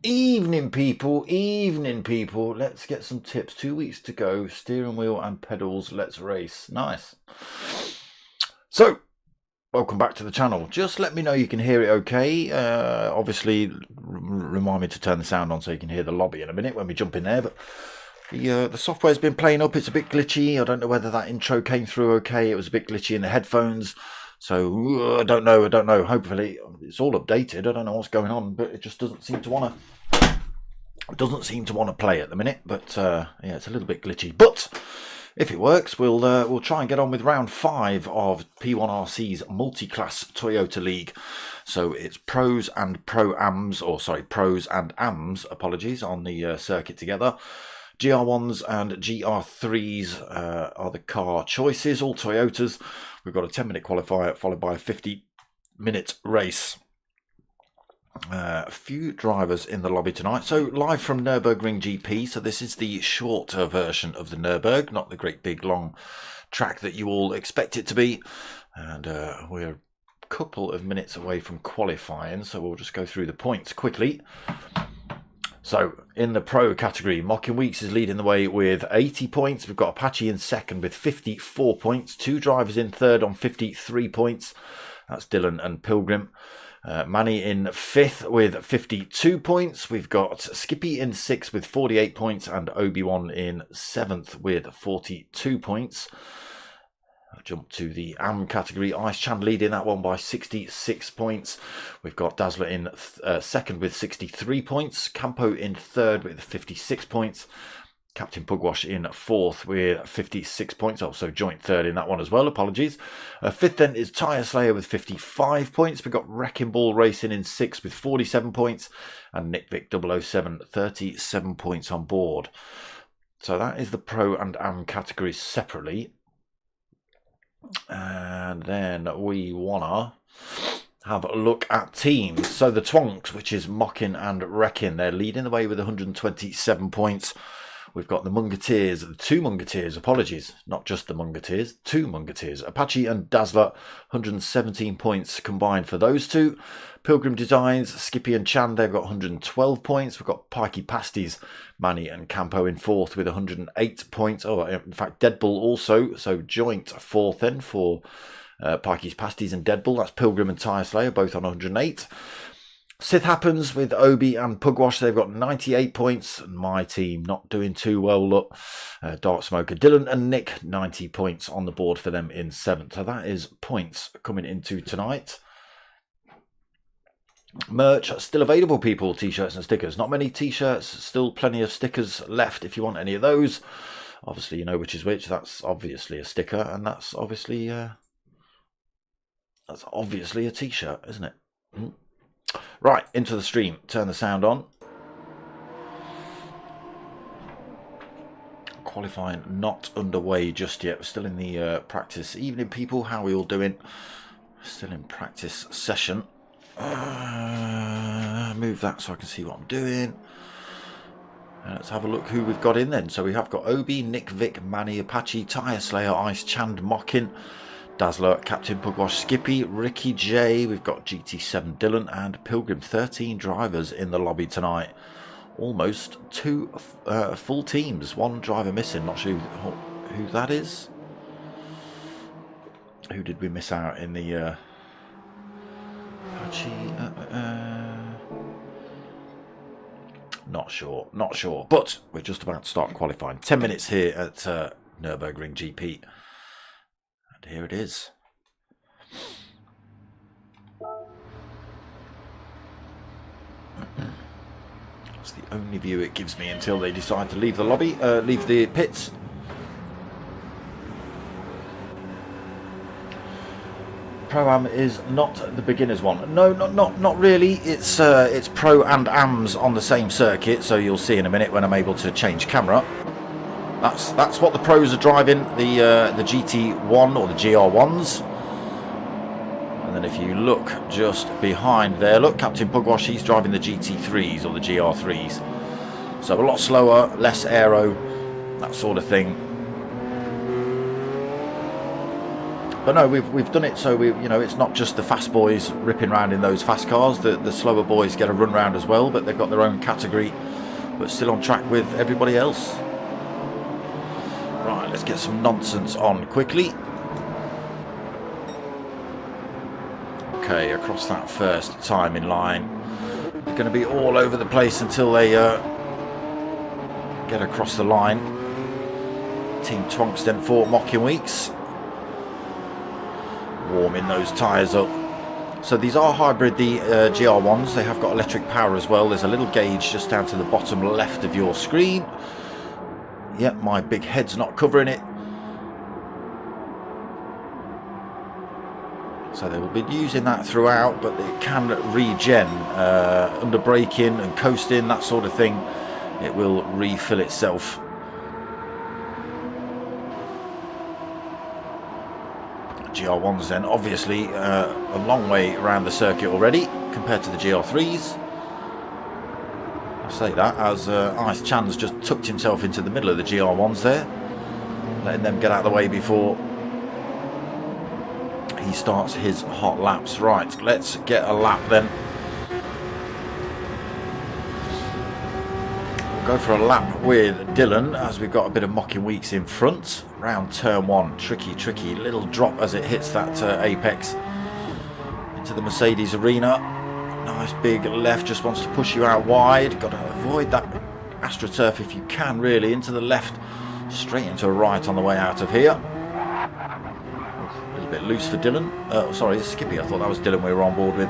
Evening people, let's get some tips. 2 weeks to go, steering wheel and pedals, let's race. Nice. So, welcome back to the channel. Just let me know you can hear it okay. Obviously, remind me to turn the sound on so you can hear the lobby in a minute when we jump in there. But the software's been playing up, it's a bit glitchy. I don't know whether that intro came through okay. It was a bit glitchy in the headphones. So, I don't know. Hopefully, it's all updated. I don't know what's going on, but it just doesn't seem to want to play at the minute. But yeah, it's a little bit glitchy. But if it works, we'll try and get on with round 5 of P1RCs Multiclass Toyota League. So it's pros and ams, apologies, on the circuit together. GR1s and GR3s are the car choices, all Toyotas. We've got a 10-minute qualifier followed by a 50-minute race. A few drivers in the lobby tonight. So live from Nurburgring GP. So this is the shorter version of the Nürburg, not the great big long track that you all expect it to be. And we're a couple of minutes away from qualifying, so we'll just go through the points quickly. So in the pro category, Mocking Weeks is leading the way with 80 points. We've got Apache in second with 54 points. 2 drivers in third on 53 points. That's Dylan and Pilgrim. Manny in 5th with 52 points. We've got Skippy in 6th with 48 points and Obi-Wan in 7th with 42 points. I'll jump to the AM category. Ice Chan leading that one by 66 points. We've got Dazzler in 2nd with 63 points. Campo in 3rd with 56 points. Captain Pugwash in 4th with 56 points. Also joint 3rd in that one as well. Apologies. 5th then is Tyre Slayer with 55 points. We've got Wrecking Ball Racing in 6th with 47 points. And Nick Vic 007, 37 points on board. So that is the Pro and AM categories separately. And then we wanna have a look at teams. So the Twonks, which is Mocking and Wrecking, they're leading the way with 127 points. We've got the Mungeteers, the 2 Mungeteers, apologies, not just the Mungeteers, 2 Mungeteers. Apache and Dazzler, 117 points combined for those 2. Pilgrim Designs, Skippy and Chan, they've got 112 points. We've got Pikey Pasties, Manny and Campo in 4th with 108 points. Oh, in fact, Deadbull also, so joint 4th then for Pikey's Pasties and Deadbull. That's Pilgrim and Tyre Slayer, both on 108. Sith Happens with Obi and Pugwash, they've got 98 points. My team not doing too well, look. Dark Smoker, Dylan and Nick, 90 points on the board for them in 7th. So that is points coming into tonight. Merch still available, people. T-shirts and stickers. Not many t-shirts, still plenty of stickers left if you want any of those. Obviously, you know which is which. That's obviously a sticker, and that's obviously a t-shirt, isn't it? Right, into the stream. Turn the sound on. Qualifying not underway just yet. We're still in the practice. Evening, people. How are we all doing? Still in practice session. Move that so I can see what I'm doing. Let's have a look who we've got in then. So we have got Obi, Nick Vic, Manny, Apache, Tyre Slayer, Ice Chand, Mocking, Dazzler, Captain Pugwash, Skippy, Ricky J. We've got GT7 Dylan and Pilgrim. 13 drivers in the lobby tonight. Almost 2 full teams. 1 driver missing. Not sure who that is. Who did we miss out in the Not sure, not sure. But we're just about to start qualifying. 10 minutes here at Nurburgring GP. And here it is. It's the only view it gives me until they decide to leave the lobby, leave the pits. Pro-Am is not the beginners one. No, not really. It's Pro and Ams on the same circuit, so you'll see in a minute when I'm able to change camera. That's what the pros are driving, the GT1 or the GR1s. And then if you look just behind there, look, Captain Pugwash, he's driving the GT3s or the GR3s. So a lot slower, less aero, that sort of thing. But no, we've done it so it's not just the fast boys ripping around in those fast cars. The slower boys get a run round as well, but they've got their own category, but still on track with everybody else. Right, let's get some nonsense on quickly. Okay, across that first time in line. They're going to be all over the place until they get across the line. Team Twonksten for Mocking Weeks. Warming those tyres up. So these are hybrid, the GR1s. They have got electric power as well. There's a little gauge just down to the bottom left of your screen. Yep, my big head's not covering it. So they will be using that throughout, but it can regen under braking and coasting, that sort of thing. It will refill itself. GR1s then, obviously a long way around the circuit already compared to the GR3s. I say that as Ice Chan's just tucked himself into the middle of the GR1s there, letting them get out of the way before he starts his hot laps. Right, let's get a lap then. We'll go for a lap with Dylan as we've got a bit of Mocking Weeks in front. Round turn one, tricky little drop as it hits that apex into the Mercedes arena. Nice big left, just wants to push you out wide. Got to avoid that AstroTurf if you can, really. Into the left, straight into a right on the way out of here. A little bit loose for Dylan. Sorry, it's Skippy. I thought that was Dylan we were on board with.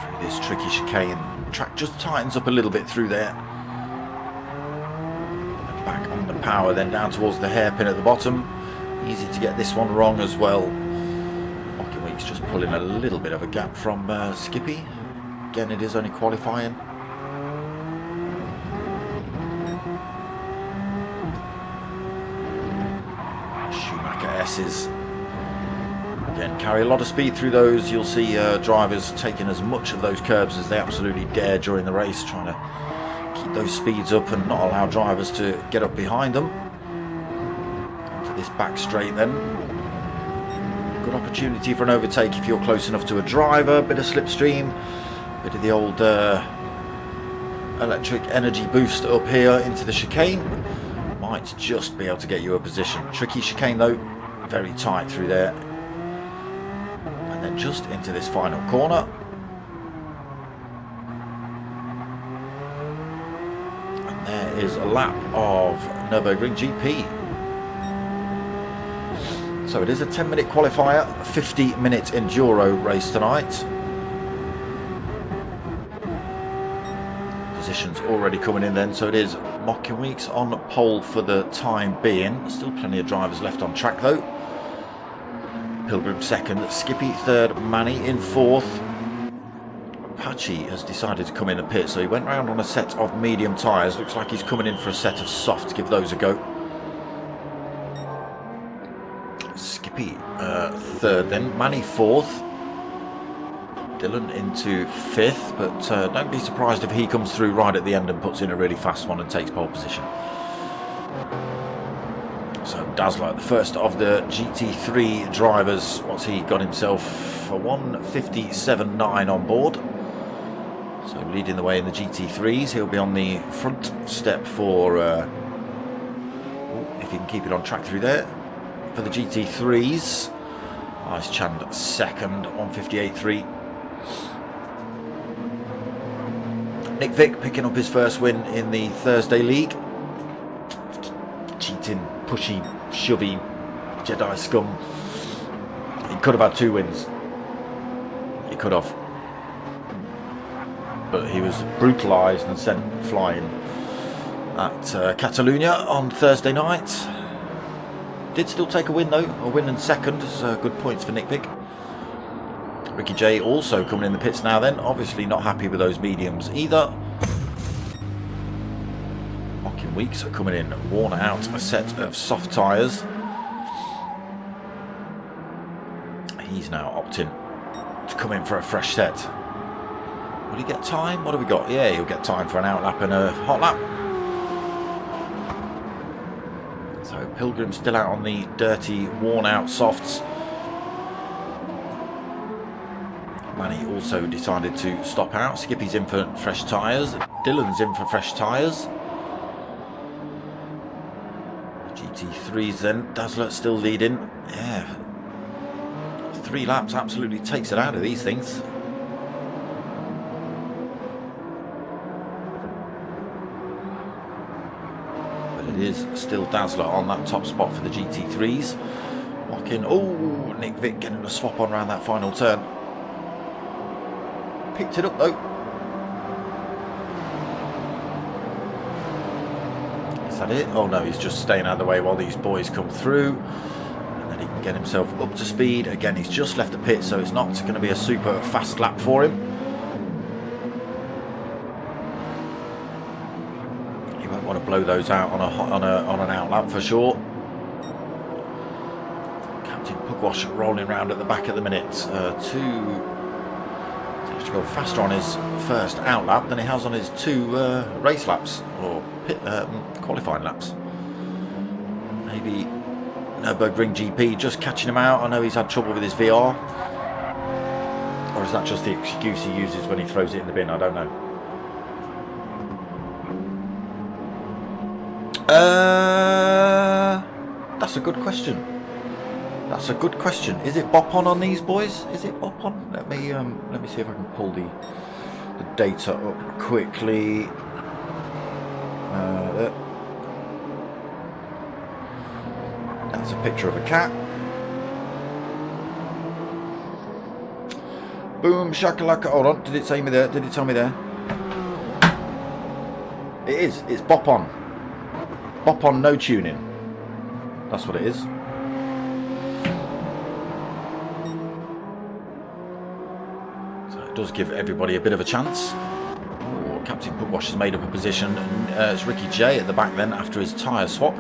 Through this tricky chicane. Track just tightens up a little bit through there. And back on the power, then down towards the hairpin at the bottom. Easy to get this one wrong as well. Mocking Weeks just pulling a little bit of a gap from Skippy. Again, it is only qualifying. Schumacher S's. Again, carry a lot of speed through those. You'll see drivers taking as much of those curbs as they absolutely dare during the race, trying to keep those speeds up and not allow drivers to get up behind them. Onto this back straight then. Good opportunity for an overtake if you're close enough to a driver. Bit of slipstream, bit of the old electric energy boost up here into the chicane. Might just be able to get you a position. Tricky chicane though, very tight through there. And then just into this final corner. And there is a lap of Nurburgring GP. So it is a 10-minute qualifier, 50-minute enduro race tonight. Positions already coming in then, so it is Mocking Weeks on pole for the time being. Still plenty of drivers left on track though. Pilgrim second, Skippy third, Manny in fourth. Apache has decided to come in the pit, so he went round on a set of medium tyres. Looks like he's coming in for a set of soft. Give those a go. Skippy third then, Manny fourth. Dylan into fifth, but don't be surprised if he comes through right at the end and puts in a really fast one and takes pole position. So Dazzler, the first of the GT3 drivers, what's he got himself? A 1:57.9 on board. So leading the way in the GT3s. He'll be on the front step for, if he can keep it on track through there, for the GT3s. Ice Chand second, 1:58.3. Nick Vick picking up his first win in the Thursday League. Cheating, pushy, shovey, Jedi scum. He could have had 2 wins. He could have. But he was brutalised and sent flying at Catalonia on Thursday night. Did still take a win though, a win and second, so good points for Nick Vick. Ricky J also coming in the pits now then, obviously not happy with those mediums either. Mocking Weeks are coming in, worn out, a set of soft tyres. He's now opting to come in for a fresh set. Will he get time? What have we got? Yeah, he'll get time for an out lap and a hot lap. So Pilgrim still out on the dirty, worn out softs. Manny also decided to stop out. Skippy's in for fresh tyres. Dylan's in for fresh tyres. GT3s then. Dazzler still leading. Yeah. 3 laps absolutely takes it out of these things. But it is still Dazzler on that top spot for the GT3s. Walking. Oh, Nick Vick getting a swap on around that final turn. Picked it up though. Is that it? Oh no, he's just staying out of the way while these boys come through. And then he can get himself up to speed. Again, he's just left the pit, so it's not going to be a super fast lap for him. He won't want to blow those out on an out lap for sure. Captain Pugwash rolling around at the back at the minute. To go faster on his first out lap than he has on his 2 race laps or qualifying laps. Maybe Nurburgring GP just catching him out. I know he's had trouble with his VR, or is that just the excuse he uses when he throws it in the bin? I don't know. That's a good question. That's a good question. Is it bop on these boys? Is it bop on? Let me see if I can pull the data up quickly. That's a picture of a cat. Boom shakalaka. Hold on. Did it say me there? Did it tell me there? It is. It's bop on. Bop on, no tuning. That's what it is. Does give everybody a bit of a chance. Oh, Captain Pugwash has made up a position. It's Ricky J at the back then after his tyre swap.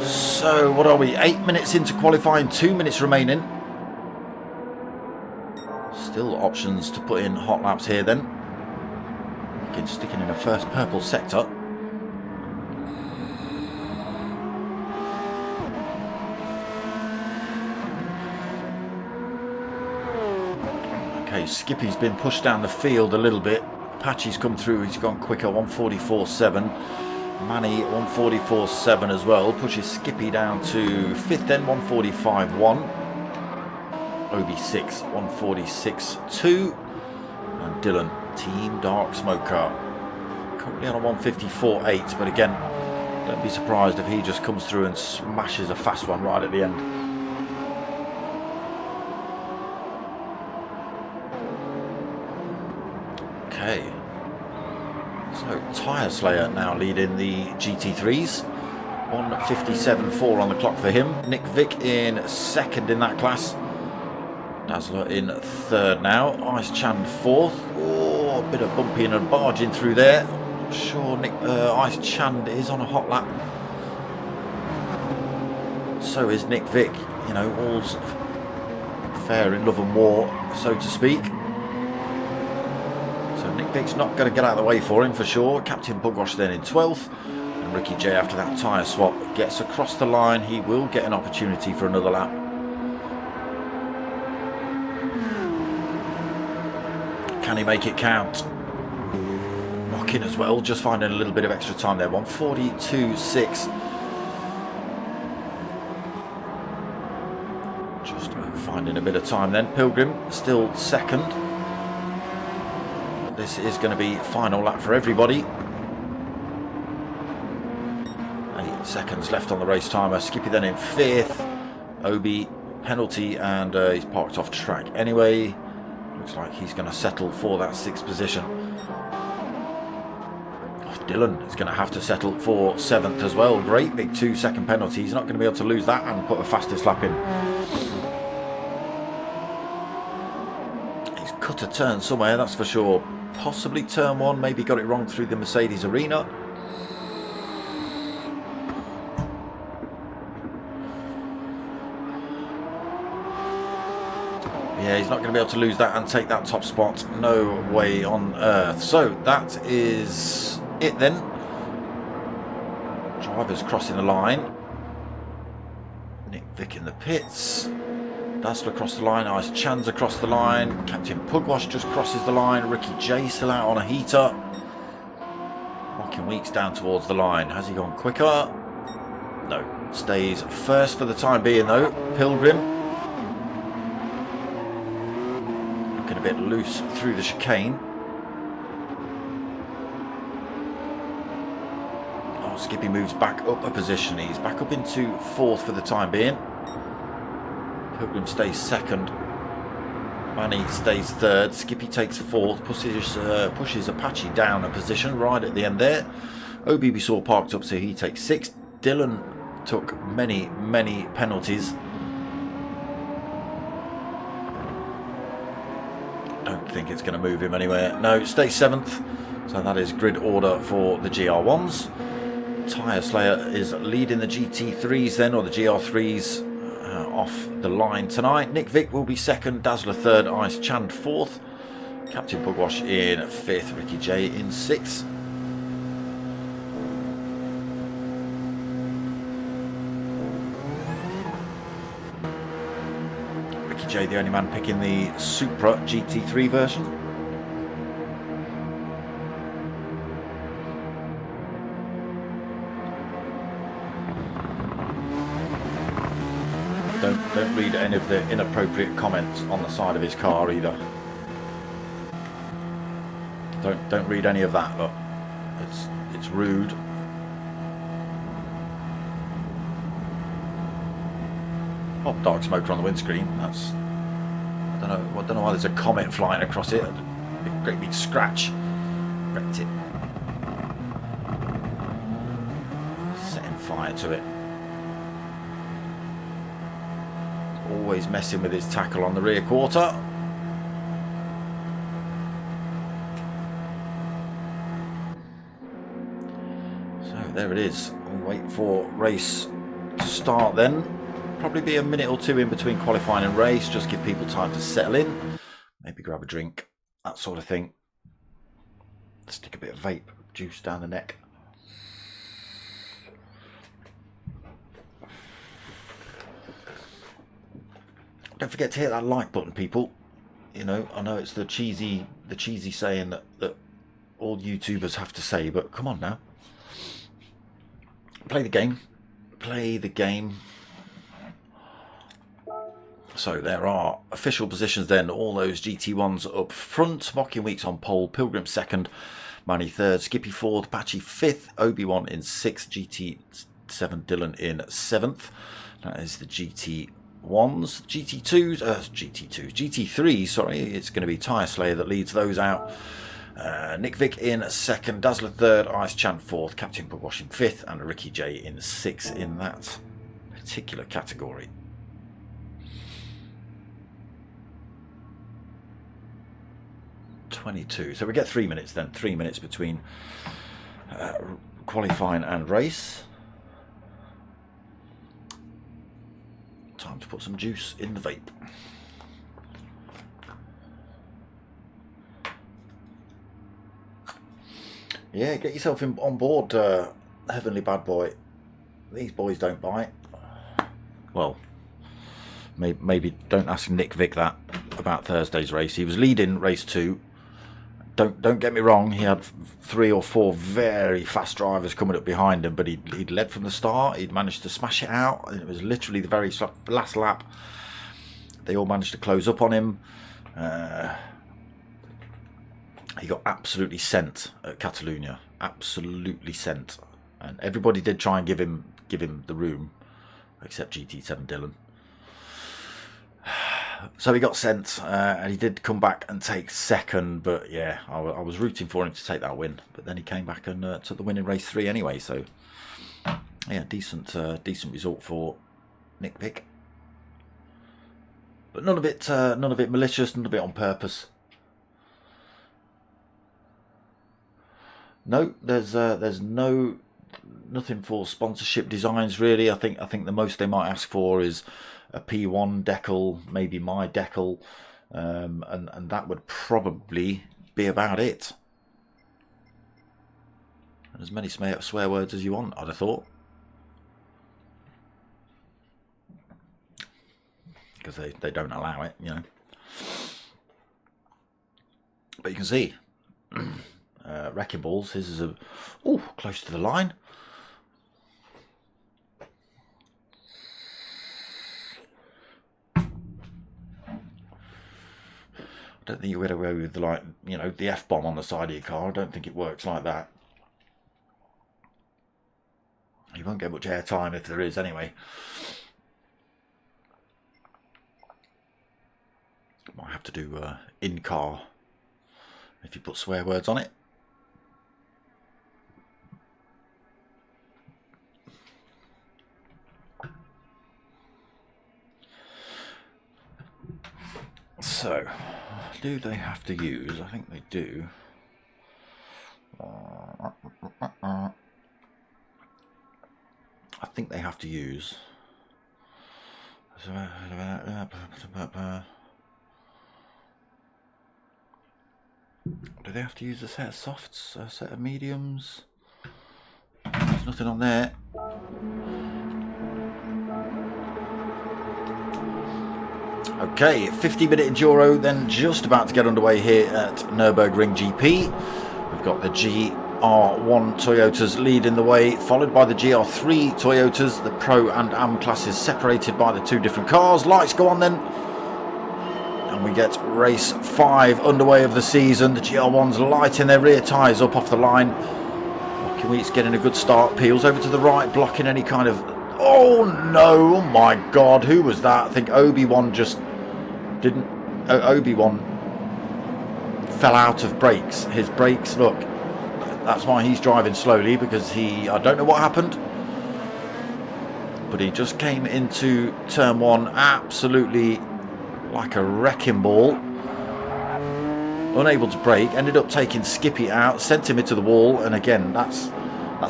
So what are we? 8 minutes into qualifying, 2 minutes remaining. Still options to put in hot laps here then. Again, sticking in a first purple sector. Skippy's been pushed down the field a little bit. Apache's come through, he's gone quicker, 144.7. Manny 144.7 as well, pushes Skippy down to 5th then, 145.1. OB6 146.2. And Dylan, Team Dark Smoker, currently on a 154.8, but again, don't be surprised if he just comes through and smashes a fast one right at the end. Okay, so Tyre Slayer now leading the GT3s, 157.4 on the clock for him. Nick Vick in second in that class. Dazzler in third now. Ice Chan fourth. Oh, a bit of bumping and barging through there. Not sure Ice Chan is on a hot lap. So is Nick Vick. You know, all's fair in love and war, so to speak. Nick Vick's not going to get out of the way for him for sure. Captain Pugwash then in 12th. And Ricky J after that tyre swap gets across the line. He will get an opportunity for another lap. Can he make it count? Mocking as well, just finding a little bit of extra time there. 142.6. Just finding a bit of time then. Pilgrim still second. This is going to be final lap for everybody. 8 seconds left on the race timer. Skippy then in 5th. Obi penalty, and he's parked off track anyway. Looks like he's going to settle for that 6th position. Dylan is going to have to settle for 7th as well. Great big 2-second penalty. He's not going to be able to lose that and put a fastest lap in. He's cut a turn somewhere, that's for sure. Possibly turn 1, maybe got it wrong through the Mercedes arena. Yeah, he's not going to be able to lose that and take that top spot. No way on earth. So that is it then. Drivers crossing the line. Nick Vick in the pits. Dazzler across the line. Ice Chan's across the line. Captain Pugwash just crosses the line. Ricky J still out on a heater. Rocking Weeks down towards the line. Has he gone quicker? No. Stays first for the time being though. Pilgrim. Looking a bit loose through the chicane. Skippy moves back up a position. He's back up into 4th for the time being. Pilgrim stays 2nd. Manny stays 3rd. Skippy takes 4th. Pushes Apache down a position right at the end there. Obi we saw parked up, so he takes 6th. Dylan took many penalties. Don't think it's going to move him anywhere. No, stays 7th. So that is grid order for the GR1s. Tyre Slayer is leading the GT3s then, or the GR3s off the line tonight. Nick Vick will be 2nd, Dazzler 3rd, Ice Chand 4th, Captain Pugwash in 5th, Ricky J in 6th. Ricky J the only man picking the Supra GT3 version. Don't read any of the inappropriate comments on the side of his car either. Don't read any of that. Look, it's rude. Oh, dark smoker on the windscreen. That's I don't know why there's a comment flying across it. A great big scratch. Wrecked it. Setting fire to it. Always messing with his tackle on the rear quarter. So there it is. We'll wait for race to start then. Probably be a minute or 2 in between qualifying and race. Just give people time to settle in. Maybe grab a drink. That sort of thing. Stick a bit of vape juice down the neck. Don't forget to hit that like button, people. You know, I know it's the cheesy saying that all YouTubers have to say, but come on now. Play the game. Play the game. So there are official positions then. All those GT1s up front. Mocking Weeks on pole. Pilgrim 2nd. Manny 3rd. Skippy 4th. Apache 5th. Obi-Wan in 6th. GT7 Dylan in 7th. That is the GT1s, GT3s, sorry, it's going to be Tyre Slayer that leads those out. Nick Vick in 2nd, Dazzler 3rd, Ice Chant 4th, Captain Pugwash in 5th, and Ricky J in 6th in that particular category. So we get 3 minutes then, 3 minutes between qualifying and race. Time to put some juice in the vape. Yeah, get yourself on board, Heavenly Bad Boy. These boys don't bite. Well, maybe don't ask Nick Vick that about Thursday's race. He was leading race 2. Don't get me wrong, he had 3 or 4 very fast drivers coming up behind him, but he'd led from the start. He'd managed to smash it out, and it was literally the very last lap they all managed to close up on him. He got absolutely sent at Catalonia, absolutely sent, and everybody did try and give him the room, except GT7 Dylan. So he got sent, and he did come back and take second. But yeah, I was rooting for him to take that win. But then he came back and took the win in race 3 anyway. So yeah, decent result for Nick Vick. But none of it malicious, none of it on purpose. No, there's nothing for sponsorship designs really. I think the most they might ask for is a P1 decal, maybe my decal, and that would probably be about it. And as many swear words as you want, I'd have thought, because they don't allow it, you know. But you can see Wrecking Balls. His is close to the line. I don't think you get away with the F-bomb on the side of your car. I don't think it works like that. You won't get much airtime if there is, anyway. Might have to do in-car if you put swear words on it. So, do they have to use? I think they do. I think they have to use. Do they have to use a set of softs, a set of mediums? There's nothing on there. Okay, 50-minute enduro then just about to get underway here at Nurburgring GP. We've got the GR1 Toyotas leading the way, followed by the GR3 Toyotas. The Pro and Am classes separated by the two different cars. Lights go on then. And we get race 5 underway of the season. The GR1's lighting their rear tyres up off the line. Wheat's getting a good start. Peels over to the right, blocking any kind of... Oh no, oh my god, who was that? I think Obi-Wan just didn't... Obi-Wan fell out of brakes. His brakes, look, that's why he's driving slowly, because I don't know what happened, but he just came into turn 1 absolutely like a wrecking ball, unable to brake, ended up taking Skippy out, sent him into the wall, and again, that's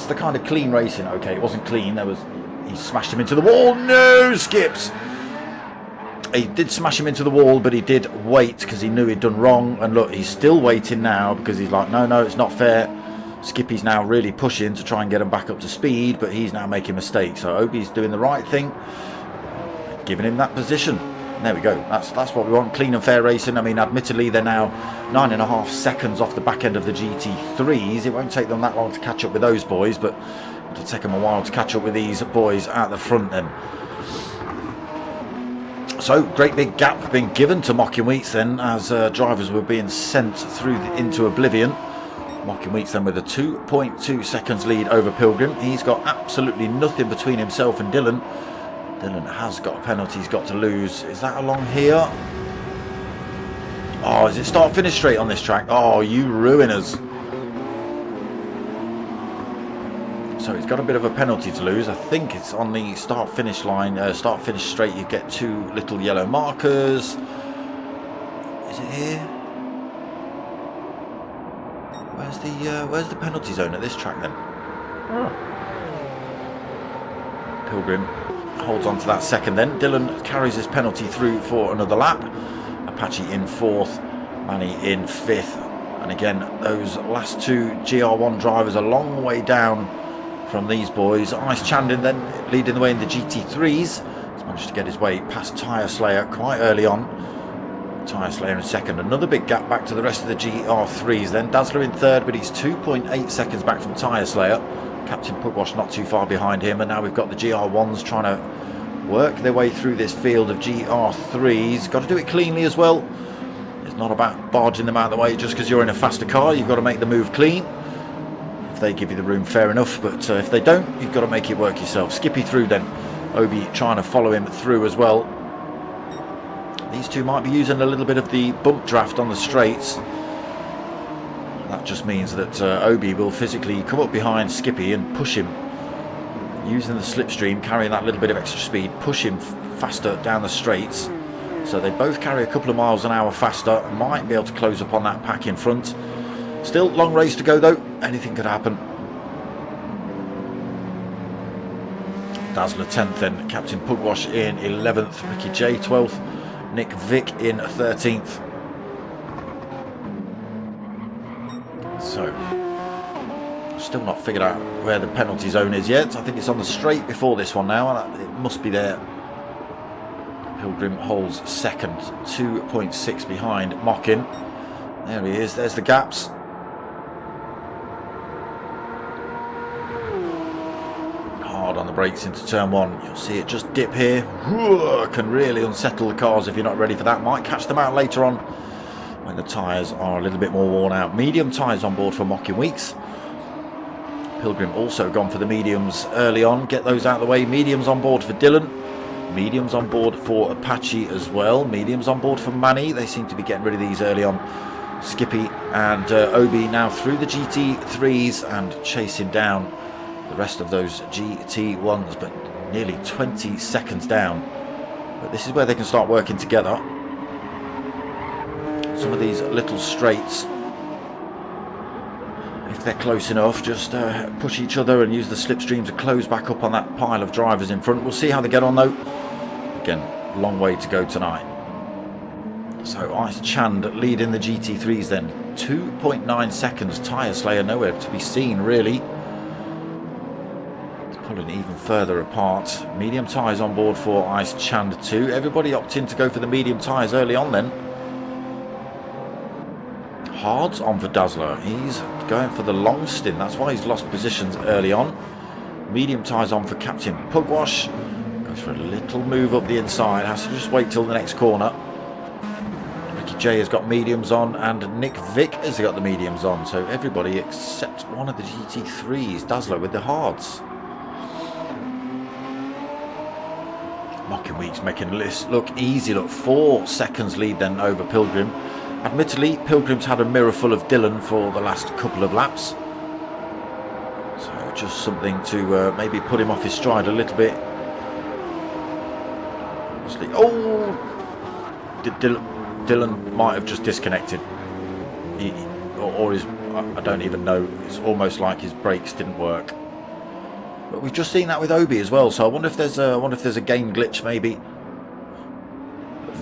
the kind of clean racing. Okay, it wasn't clean, he smashed him into the wall. No, Skips! He did smash him into the wall, but he did wait because he knew he'd done wrong. And look, he's still waiting now because he's like, no, it's not fair. Skippy's now really pushing to try and get him back up to speed, but he's now making mistakes. So Obi's doing the right thing, giving him that position. There we go. That's what we want. Clean and fair racing. I mean, admittedly, they're now 9.5 seconds off the back end of the GT3s. It won't take them that long to catch up with those boys, but it'll take them a while to catch up with these boys at the front then. So, great big gap being given to Mocking Wheats then, as drivers were being sent through into oblivion. Mocking Wheats then with a 2.2 seconds lead over Pilgrim. He's got absolutely nothing between himself and Dylan. Dylan has got a penalty he's got to lose. Is that along here? Oh, is it start-finish straight on this track? Oh, you ruiners. So he's got a bit of a penalty to lose. I think it's on the start-finish line. Start-finish straight, you get 2 little yellow markers. Is it here? Where's the penalty zone at this track then? Pilgrim holds on to that second then. Dylan carries his penalty through for another lap. Apache in 4th, Manny in 5th. And again, those last 2 GR1 drivers a long way down from these boys. Ice Chandon then leading the way in the GT3s. He's managed to get his way past Tyre Slayer quite early on. Tyre Slayer in 2nd. Another big gap back to the rest of the GR3s then. Dazzler in 3rd, but he's 2.8 seconds back from Tyre Slayer. Captain Pugwash not too far behind him, and now we've got the GR1s trying to work their way through this field of GR3s. Got to do it cleanly as well. It's not about barging them out of the way just because you're in a faster car. You've got to make the move clean. If they give you the room, fair enough, but if they don't, you've got to make it work yourself. Skippy through then. Obi trying to follow him through as well. These two might be using a little bit of the bump draft on the straights. That just means that Obi will physically come up behind Skippy and push him, using the slipstream, carrying that little bit of extra speed, push him faster down the straights. So they both carry a couple of miles an hour faster, might be able to close up on that pack in front. Still long race to go though, anything could happen. Dazzler 10th then, Captain Pugwash in 11th, Ricky J 12th, Nick Vick in 13th. So, still not figured out where the penalty zone is yet. I think it's on the straight before this one now, and it must be there. Pilgrim holds second, 2.6 behind Mockin. There he is, there's the gaps. Hard on the brakes into turn one. You'll see it just dip here. Can really unsettle the cars if you're not ready for that. Might catch them out later on when the tyres are a little bit more worn out. Medium tyres on board for Mockin Weeks. Pilgrim also gone for the mediums early on. Get those out of the way. Mediums on board for Dylan. Mediums on board for Apache as well. Mediums on board for Manny. They seem to be getting rid of these early on. Skippy and Obi now through the GT3s and chasing down the rest of those GT1s, but nearly 20 seconds down. But this is where they can start working together. Some of these little straights, if they're close enough, just push each other and use the slipstream to close back up on that pile of drivers in front. We'll see how they get on though. Again, long way to go tonight. So Ice Chand leading the GT3s then. 2.9 seconds. Tyre Slayer nowhere to be seen really. It's pulling even further apart. Medium tyres on board for Ice Chand too. Everybody opting to go for the medium tyres early on then. Hard's on for Dazzler. He's going for the long stint. That's why he's lost positions early on. Medium tyres on for Captain Pugwash. Goes for a little move up the inside. Has to just wait till the next corner. Ricky J has got mediums on and Nick Vick has got the mediums on. So everybody except one of the GT3s. Dazzler with the hards. Mockin Weeks making this look easy. Look, 4 seconds lead then over Pilgrim. Admittedly, Pilgrim's had a mirror full of Dylan for the last couple of laps. So just something to maybe put him off his stride a little bit. Obviously, oh! Dylan might have just disconnected. Or his, I don't even know. It's almost like his brakes didn't work. But we've just seen that with Obi as well. So I wonder if there's a game glitch maybe.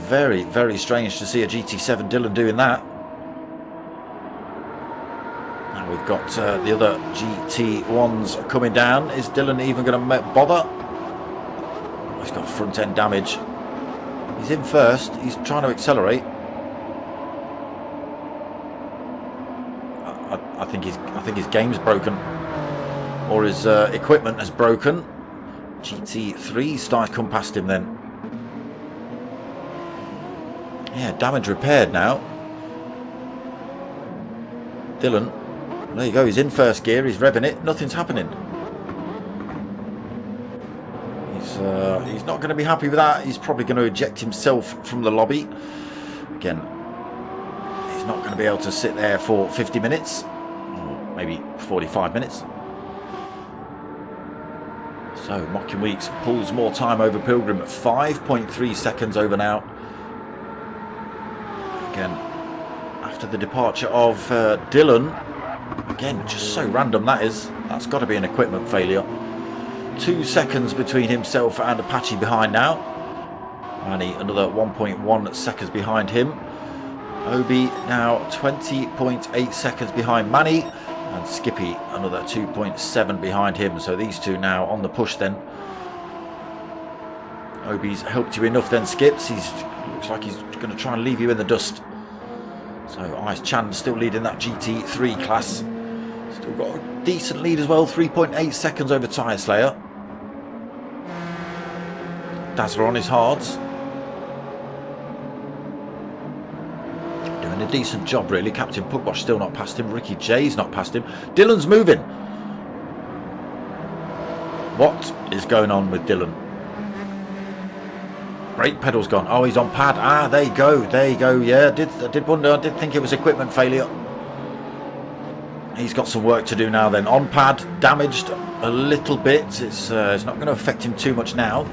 Very, very strange to see a GT7 Dylan doing that. Now we've got the other GT1s coming down. Is Dylan even going to bother? He's got front end damage. He's in first. He's trying to accelerate. I think his game's broken, or his equipment has broken. GT3 start to come past him then. Yeah, damage repaired now. Dylan, there you go, he's in first gear, he's revving it, nothing's happening. He's not going to be happy with that. He's probably going to eject himself from the lobby. Again, he's not going to be able to sit there for 50 minutes, or maybe 45 minutes. So Mockin Weeks pulls more time over Pilgrim at 5.3 seconds over now. Again, after the departure of Dylan, again, just so random that is. That's got to be an equipment failure. 2 seconds between himself and Apache behind now. Manny another 1.1 seconds behind him. Obi now 20.8 seconds behind Manny, and Skippy another 2.7 behind him. So these two now on the push then. Obi's helped you enough then, Skips. Looks like he's going to try and leave you in the dust. So Ice Chan still leading that GT3 class. Still got a decent lead as well, 3.8 seconds over Tyre Slayer. Dazzler on his hards. Doing a decent job, really. Captain Pugwash still not past him. Ricky J's not past him. Dylan's moving. What is going on with Dylan? Brake pedal's gone. Oh, he's on pad. Ah, there you go. There you go. Yeah, I did wonder. I did think it was equipment failure. He's got some work to do now then. On pad, damaged a little bit. It's not going to affect him too much now.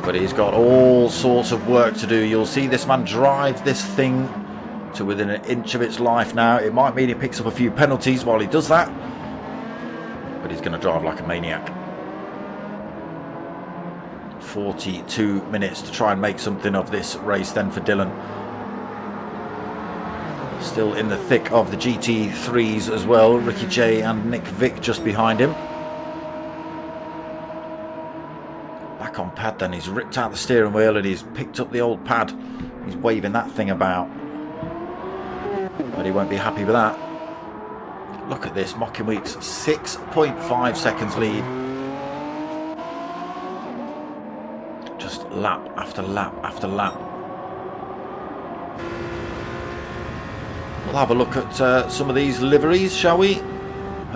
But he's got all sorts of work to do. You'll see this man drive this thing to within an inch of its life now. It might mean he picks up a few penalties while he does that. But he's going to drive like a maniac. 42 minutes to try and make something of this race then for Dylan. Still in the thick of the GT3s as well. Ricky J and Nick Vick just behind him. Back on pad then. He's ripped out the steering wheel and he's picked up the old pad. He's waving that thing about. But he won't be happy with that. Look at this. Mocking Weeks 6.5 seconds lead. Just lap after lap after lap. We'll have a look at some of these liveries, shall we?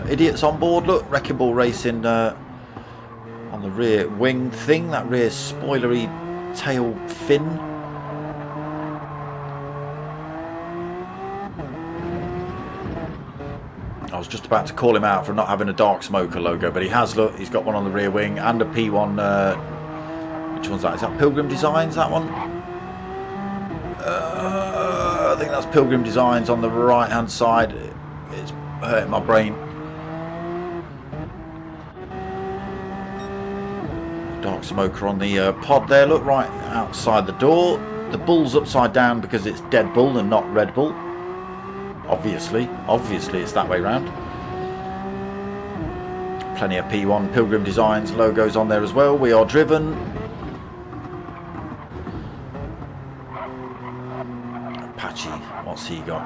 Idiots on board. Look, Wrecking Ball Racing on the rear wing thing, that rear spoilery tail fin. I was just about to call him out for not having a Dark Smoker logo, but he has. Look, he's got one on the rear wing and a P1. Which one's that? Is that Pilgrim Designs, that one? I think that's Pilgrim Designs on the right hand side. It's hurting my brain. Dark Smoker on the pod there. Look, right outside the door. The bull's upside down because it's Dead Bull and not Red Bull. Obviously it's that way round. Plenty of P1 Pilgrim Designs logos on there as well. We are driven. Apache, what's he got?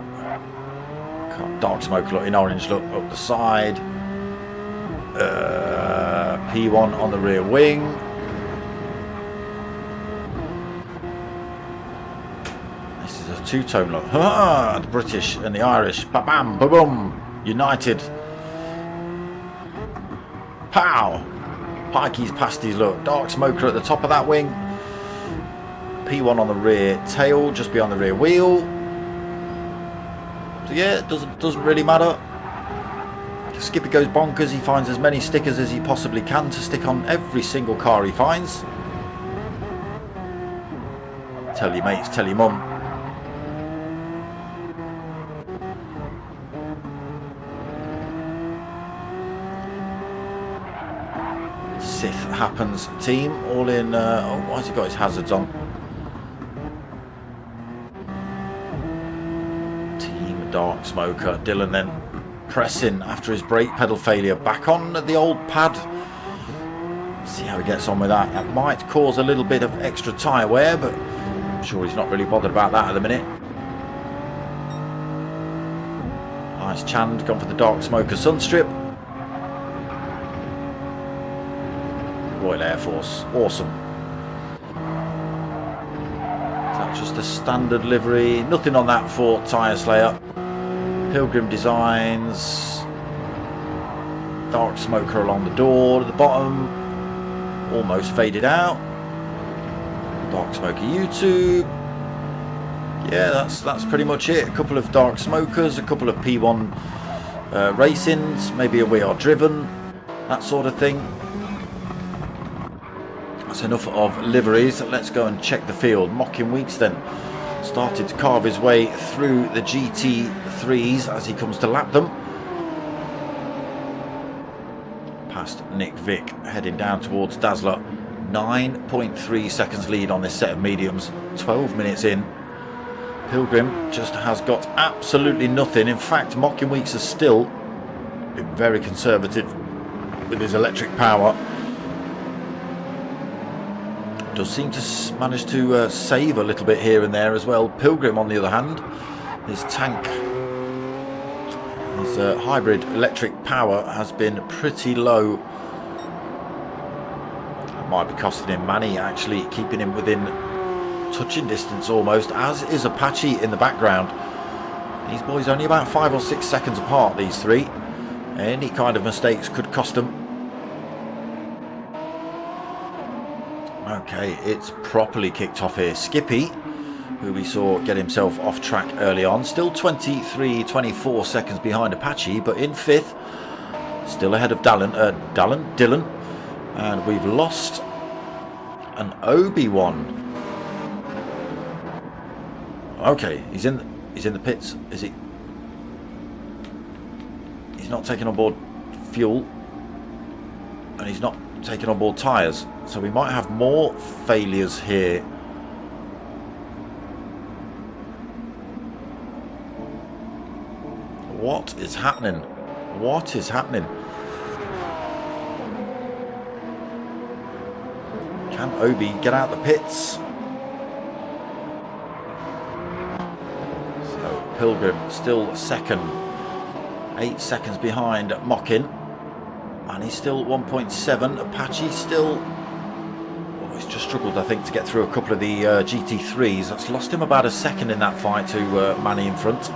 Dark Smoke look in orange, look up the side. P1 on the rear wing. This is a two-tone look. The British and the Irish. Ba-bam, ba-boom. United. Pow. Pikey's pasties look. Dark Smoker at the top of that wing. P1 on the rear tail, just beyond the rear wheel. So yeah, it doesn't really matter. Skippy goes bonkers. He finds as many stickers as he possibly can to stick on every single car he finds. Tell your mates, tell your mum. Sith Happens team, all in. Oh, why has he got his hazards on? Team Dark Smoker. Dylan then pressing after his brake pedal failure, back on the old pad. See how he gets on with that. That might cause a little bit of extra tyre wear, but I'm sure he's not really bothered about that at the minute. Nice Chand gone for the Dark Smoker Sunstrip. Royal Air Force, awesome. Is that just a standard livery? Nothing on that for Tyre Slayer. Pilgrim Designs, Dark Smoker along the door at the bottom, almost faded out. Dark Smoker YouTube. Yeah, that's pretty much it. A couple of Dark Smokers, a couple of P1 racings, maybe a We Are Driven, that sort of thing. That's enough of liveries. Let's go and check the field. Mocking Weeks then started to carve his way through the GT3s as he comes to lap them. Past Nick Vick, heading down towards Dazzler. 9.3 seconds lead on this set of mediums. 12 minutes in. Pilgrim just has got absolutely nothing. In fact, Mocking Weeks has still been very conservative with his electric power. Does seem to manage to save a little bit here and there as well. Pilgrim, on the other hand, his tank, his hybrid electric power has been pretty low. Might be costing him Manny, actually, keeping him within touching distance almost, as is Apache in the background. These boys only about 5 or 6 seconds apart, these three. Any kind of mistakes could cost them. Okay, it's properly kicked off here. Skippy, who we saw get himself off track early on, still 24 seconds behind Apache, but in 5th, still ahead of Dylan, and we've lost an Obi-Wan. Okay, he's in the pits, is he? He's not taking on board fuel, and he's not taking on board tyres, so we might have more failures here. What is happening? What is happening? Can Obi get out the pits? So Pilgrim still second, 8 seconds behind Mockin, and he's still 1.7. Apache still, oh, he's just struggled, I think, to get through a couple of the GT3s. That's lost him about a second in that fight to Manny in front.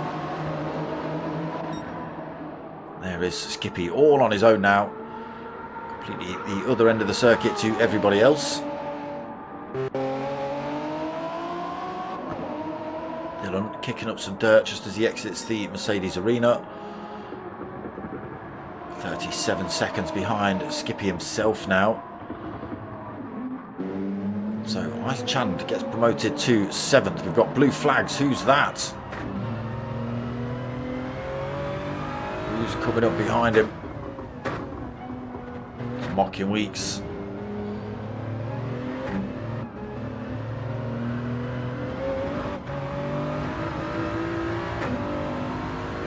There is Skippy all on his own now, completely the other end of the circuit to everybody else. Dylan kicking up some dirt just as he exits the Mercedes arena. 37 seconds behind Skippy himself now. So Ice Chand gets promoted to 7th. We've got blue flags. Who's that? Who's coming up behind him? It's Mocking Weeks.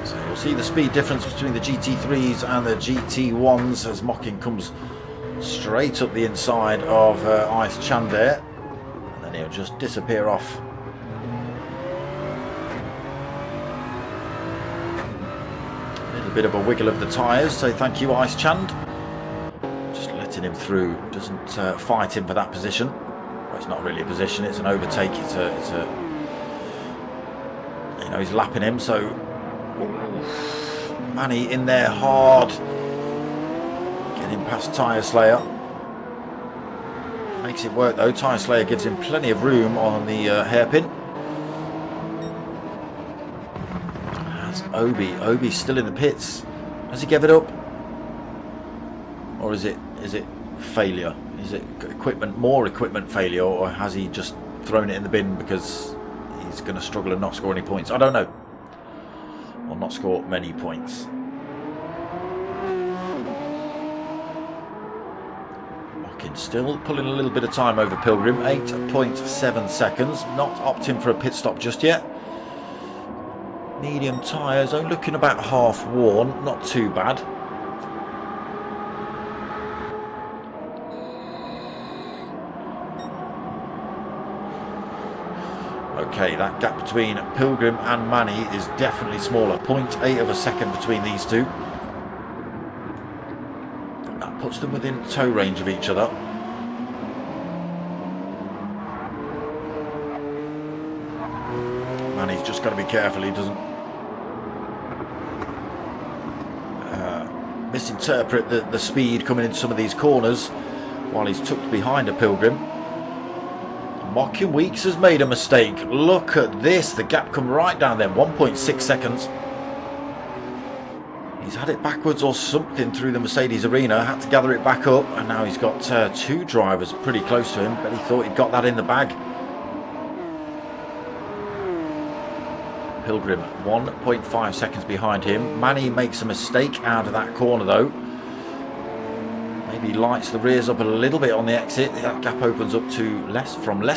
So you'll see the speed difference between the GT3s and the GT1s as Mocking comes straight up the inside of Ice Chand there, and then he'll just disappear off. Bit of a wiggle of the tyres, so thank you Ice Chand. Just letting him through, doesn't fight him for that position. Well, it's not really a position, it's an overtake. It's a you know, he's lapping him, so Manny in there hard, getting past Tyre Slayer. Makes it work though. Tyre Slayer gives him plenty of room on the hairpin. Obi's still in the pits. Has he give it up, or is it failure? Is it more equipment failure, or has he just thrown it in the bin because he's going to struggle and not score any points? I don't know, or not score many points. Mockin still pulling a little bit of time over Pilgrim. 8.7 seconds. Not opting for a pit stop just yet. Medium tyres, only looking about half worn, not too bad. Okay, that gap between Pilgrim and Manny is definitely smaller. 0.8 of a second between these two. That puts them within tow range of each other. Manny's just got to be careful he doesn't misinterpret the speed coming into some of these corners while he's tucked behind a Pilgrim. Mocking Weeks has made a mistake. Look at this, the gap come right down there, 1.6 seconds. He's had it backwards or something through the Mercedes arena, had to gather it back up, and now he's got two drivers pretty close to him, but he thought he'd got that in the bag. Pilgrim 1.5 seconds behind him. Manny makes a mistake out of that corner though. Maybe lights the rears up a little bit on the exit. That gap opens up to less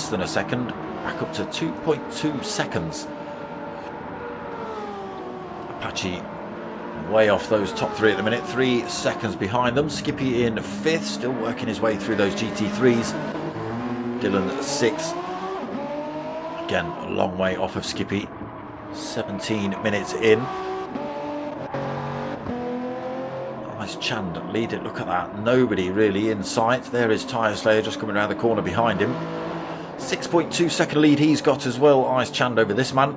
than a second, back up to 2.2 seconds. Apache way off those top three at the minute, 3 seconds behind them. Skippy in 5th, still working his way through those GT3s. Dylan 6th. Again, a long way off of Skippy. 17 minutes in. Ice Chand lead it. Look at that. Nobody really in sight. There is Tyre Slayer just coming around the corner behind him. 6.2 second lead he's got as well. Ice Chand over this man.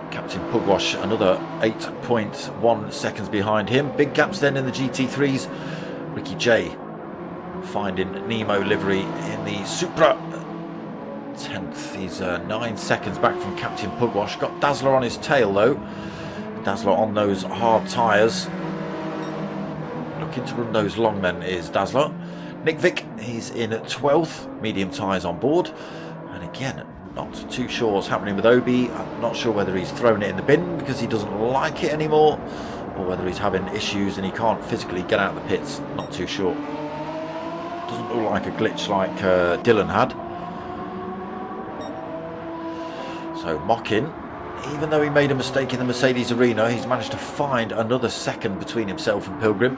Captain Pugwash another 8.1 seconds behind him. Big gaps then in the GT3s. Ricky J finding Nemo livery in the Supra. 10th. He's 9 seconds back from Captain Pugwash. Got Dazzler on his tail though. Dazzler on those hard tyres. Looking to run those long then is Dazzler. Nick Vick, he's in at 12th. Medium tyres on board. And again, not too sure what's happening with Obi. I'm not sure whether he's thrown it in the bin because he doesn't like it anymore, or whether he's having issues and he can't physically get out of the pits. Not too sure. Doesn't look like a glitch like Dylan had. So Mockin, even though he made a mistake in the Mercedes arena, he's managed to find another second between himself and Pilgrim.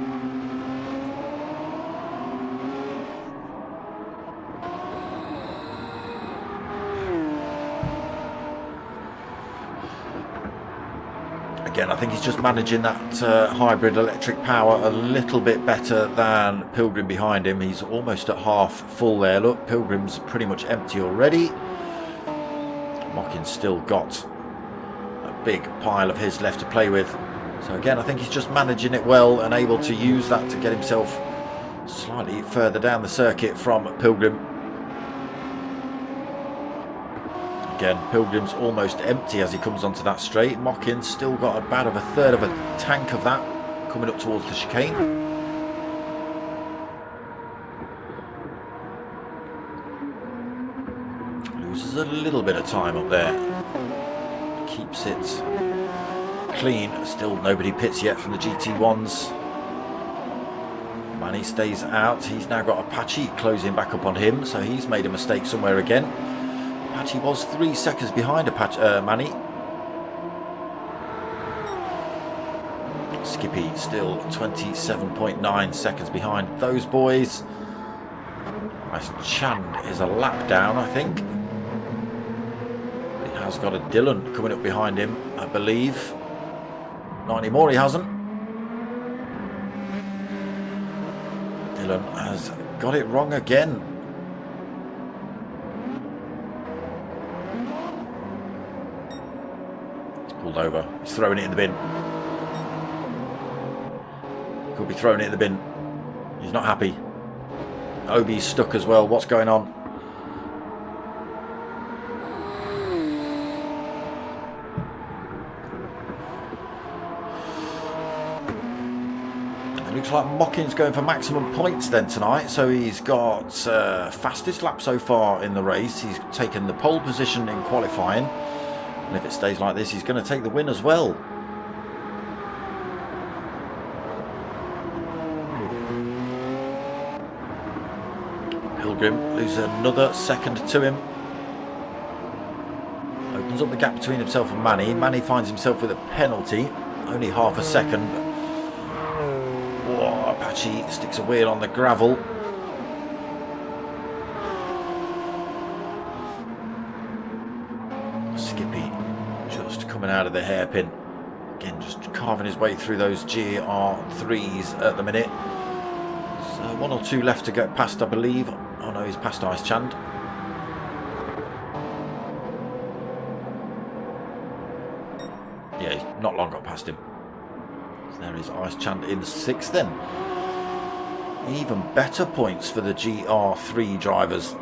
Again, I think he's just managing that hybrid electric power a little bit better than Pilgrim behind him. He's almost at half full there. Look, Pilgrim's pretty much empty already. Mockin's still got a big pile of his left to play with. So again, I think he's just managing it well and able to use that to get himself slightly further down the circuit from Pilgrim. Again, Pilgrim's almost empty as he comes onto that straight. Mockin's still got about a third of a tank of that coming up towards the chicane. Loses a little bit of time up there. Keeps it clean. Still nobody pits yet from the GT1s. Manny stays out. He's now got Apache closing back up on him, so he's made a mistake somewhere again. Apache was 3 seconds behind Manny. Skippy still 27.9 seconds behind those boys. Ice Chand is a lap down, I think. He has got a Dylan coming up behind him, I believe. Not anymore, he hasn't. Dylan has got it wrong again. He's pulled over. He's throwing it in the bin. Could be throwing it in the bin. He's not happy. Obi's stuck as well. What's going on? It looks like Mockin's going for maximum points then tonight. So he's got fastest lap so far in the race. He's taken the pole position in qualifying. And if it stays like this, he's going to take the win as well. Pilgrim loses another second to him. Opens up the gap between himself and Manny. Manny finds himself with a penalty. Only half a second. Whoa, Apache sticks a wheel on the gravel. Skippy just coming out of the hairpin. Again, just carving his way through those GR3s at the minute. So 1 or 2 left to get past, I believe. Oh no, he's past Ice Chand. Yeah, he's not long got past him. So there is Ice Chand in 6th then. Even better points for the GR3 drivers.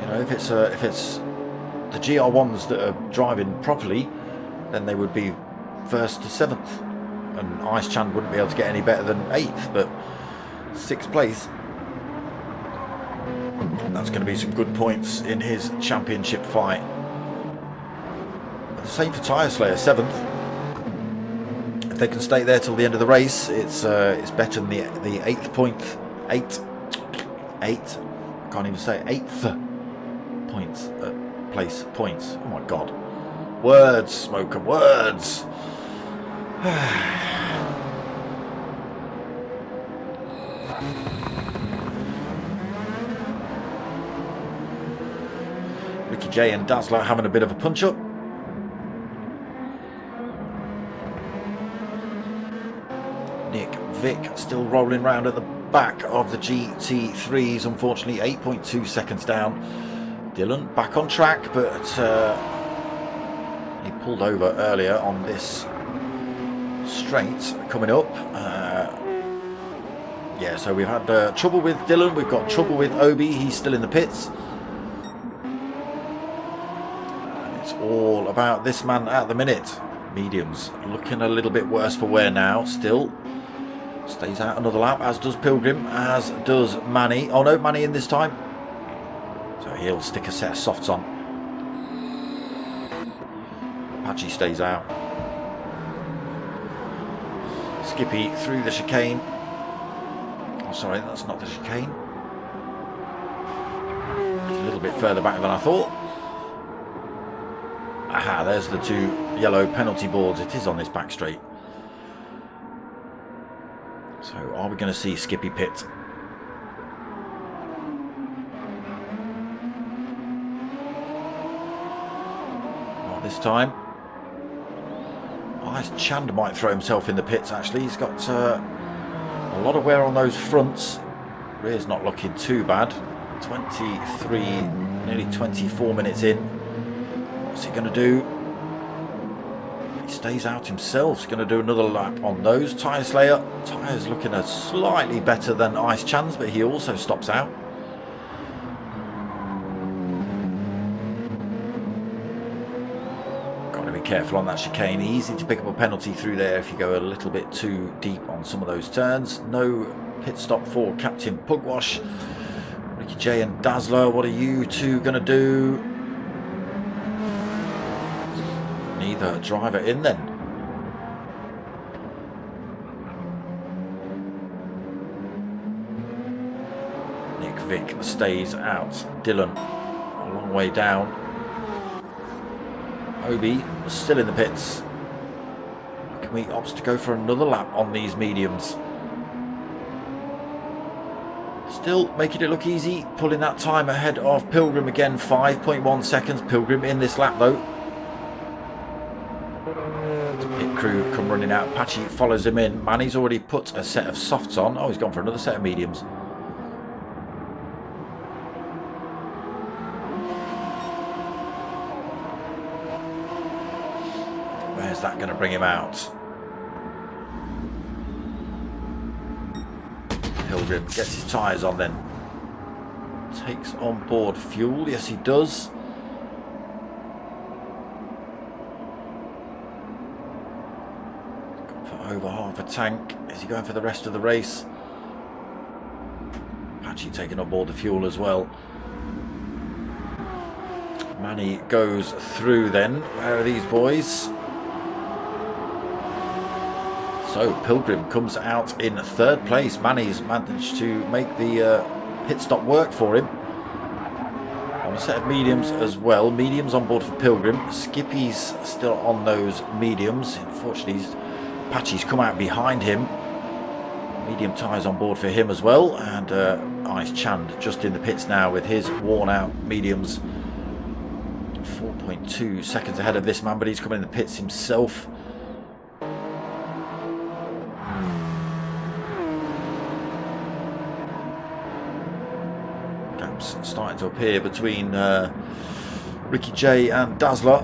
You know, if it's the GR1s that are driving properly, then they would be 1st to 7th. And Ice Chand wouldn't be able to get any better than 8th, but 6th place. That's going to be some good points in his championship fight. The same for Tyre Slayer, 7th. If they can stay there till the end of the race, it's better than the 8th point. 8. Can't even say 8th points. Place points. Oh my god. Words, Smoker, words. Ricky J and Dazzler having a bit of a punch up. Vic still rolling round at the back of the GT3s, unfortunately. 8.2 seconds down. Dylan back on track, but he pulled over earlier on this straight coming up. Yeah, so we've had trouble with Dylan, we've got trouble with Obi, he's still in the pits. It's all about this man at the minute. Mediums looking a little bit worse for wear now, still. Stays out another lap, as does Pilgrim, as does Manny. Oh no, Manny in this time. So he'll stick a set of softs on. Apache stays out. Skippy through the chicane. Oh, sorry, that's not the chicane. It's a little bit further back than I thought. Aha, there's the two yellow penalty boards. It is on this back straight. So are we going to see Skippy pit? Not this time. Ice Chand might throw himself in the pits actually. He's got a lot of wear on those fronts. Rear's not looking too bad. 23, nearly 24 minutes in. What's he going to do? He stays out himself. He's going to do another lap on those. Tyre Slayer. Tyres looking slightly better than Ice Chand's, but he also stops out. Careful on that chicane. Easy to pick up a penalty through there if you go a little bit too deep on some of those turns. No pit stop for Captain Pugwash. Ricky J and Dazzler, what are you two going to do? Neither driver in then. Nick Vic stays out. Dylan a long way down. Obi still in the pits. Can we opt to go for another lap on these mediums? Still making it look easy, pulling that time ahead of Pilgrim again. 5.1 seconds. Pilgrim in this lap though. The pit crew come running out. Apache follows him in. Manny's already put a set of softs on. Oh, he's gone for another set of mediums. Where's that going to bring him out? Pilgrim gets his tyres on then. Takes on board fuel. Yes, he does. Gone for over half a tank. Is he going for the rest of the race? Apache taking on board the fuel as well. Manny goes through then. Where are these boys? So Pilgrim comes out in third place. Manny's managed to make the pit stop work for him. On a set of mediums as well. Mediums on board for Pilgrim. Skippy's still on those mediums. Unfortunately, Apache's come out behind him. Medium tyres on board for him as well. And Ice Chand just in the pits now with his worn out mediums. 4.2 seconds ahead of this man, but he's coming in the pits himself. Starting to appear between Ricky J and Dazzler.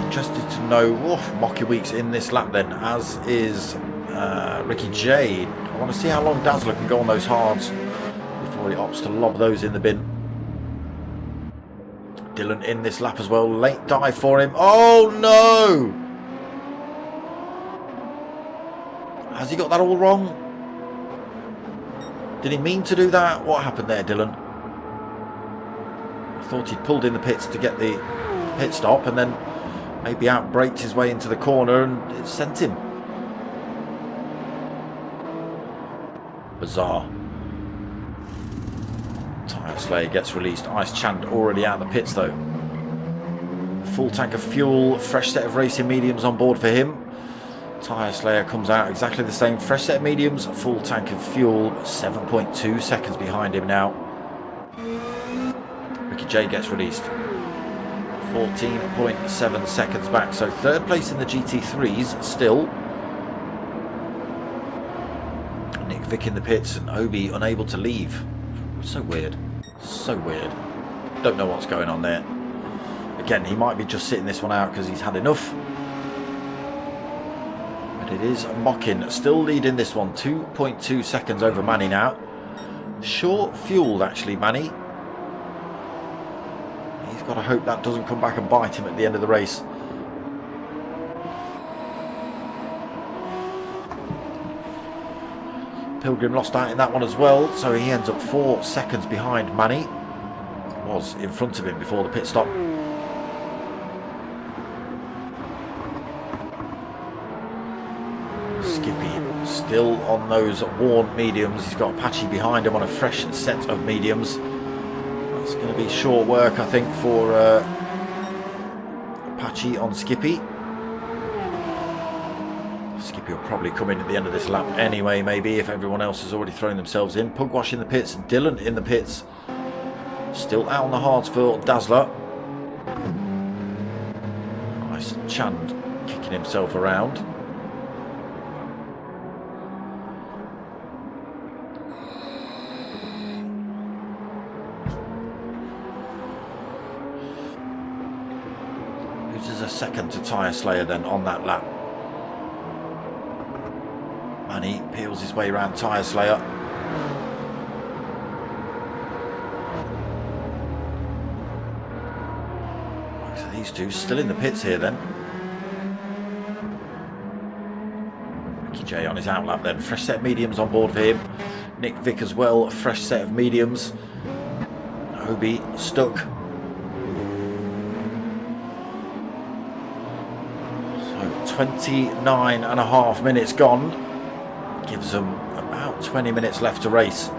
Interested to know. Mocky Weeks in this lap then, as is Ricky J. I want to see how long Dazzler can go on those hards before he opts to lob those in the bin. Dylan in this lap as well. Late dive for him. Oh no! Has he got that all wrong? Did he mean to do that? What happened there, Dylan? I thought he'd pulled in the pits to get the pit stop and then maybe out-braked his way into the corner and it sent him. Bizarre. Tyre Slayer gets released. Ice Chand already out of the pits though. Full tank of fuel, fresh set of racing mediums on board for him. Tyre Slayer comes out exactly the same. Fresh set of mediums, full tank of fuel, 7.2 seconds behind him now. Ricky J gets released. 14.7 seconds back. So third place in the GT3s still. Nick Vick in the pits and Obi unable to leave. So weird. So weird. Don't know what's going on there. Again, he might be just sitting this one out because he's had enough. But it is Mockin still leading this one. 2.2 seconds over Manny now. Short fueled actually, Manny. He's got to hope that doesn't come back and bite him at the end of the race. Pilgrim lost out in that one as well, so he ends up 4 seconds behind Manny. Was in front of him before the pit stop. Skippy still on those worn mediums. He's got Apache behind him on a fresh set of mediums. That's going to be short work, I think, for Apache on Skippy. Skippy will probably come in at the end of this lap anyway, maybe, if everyone else has already thrown themselves in. Pugwash in the pits, Dylan in the pits. Still out on the hards for Dazzler. Nice Chand kicking himself around. Loses a second to Tyre Slayer then on that lap. Manny peels his way around Tyre Slayer. So these two still in the pits here then. Ricky J on his outlap then. Fresh set of mediums on board for him. Nick Vick as well, a fresh set of mediums. Obi stuck. So 29.5 minutes gone. Gives them about 20 minutes left to race.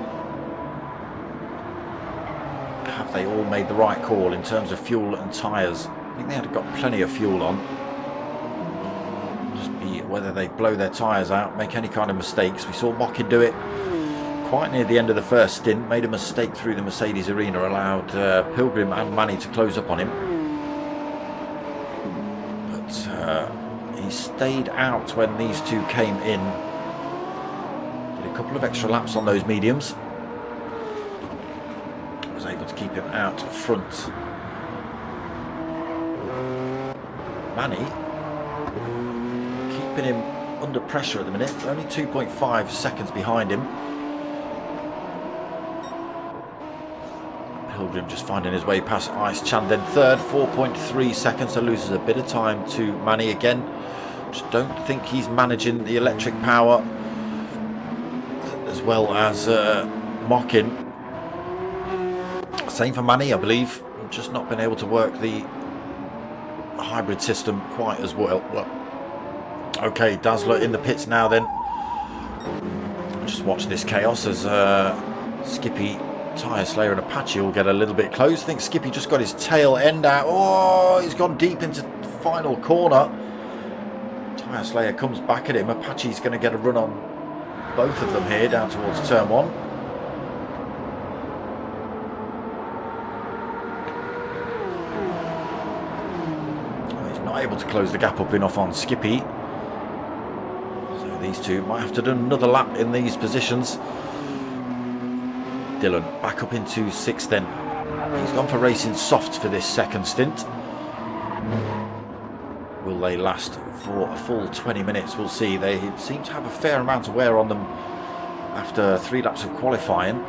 Have they all made the right call in terms of fuel and tyres? I think they had got plenty of fuel on. Just be whether they blow their tyres out, make any kind of mistakes. We saw Mockin do it quite near the end of the first stint. Made a mistake through the Mercedes arena, allowed Pilgrim and Manny to close up on him. But he stayed out when these two came in. Couple of extra laps on those mediums. Was able to keep him out front. Manny keeping him under pressure at the minute, only 2.5 seconds behind him. Pilgrim just finding his way past Ice Chand then third, 4.3 seconds, so loses a bit of time to Manny again. Just don't think he's managing the electric power as well as Mockin. Same for Manny, I believe. Just not been able to work the hybrid system quite as well. Okay, Dazzler in the pits now then. Just watch this chaos as Skippy, Tyre Slayer and Apache will get a little bit close. I think Skippy just got his tail end out. Oh, he's gone deep into the final corner. Tyre Slayer comes back at him. Apache's going to get a run on both of them here down towards turn 1. Oh, he's not able to close the gap up enough on Skippy. So these two might have to do another lap in these positions. Dylan back up into 6th then. He's gone for racing softs for this second stint. Will they last for a full 20 minutes? We'll see. They seem to have a fair amount of wear on them after 3 laps of qualifying.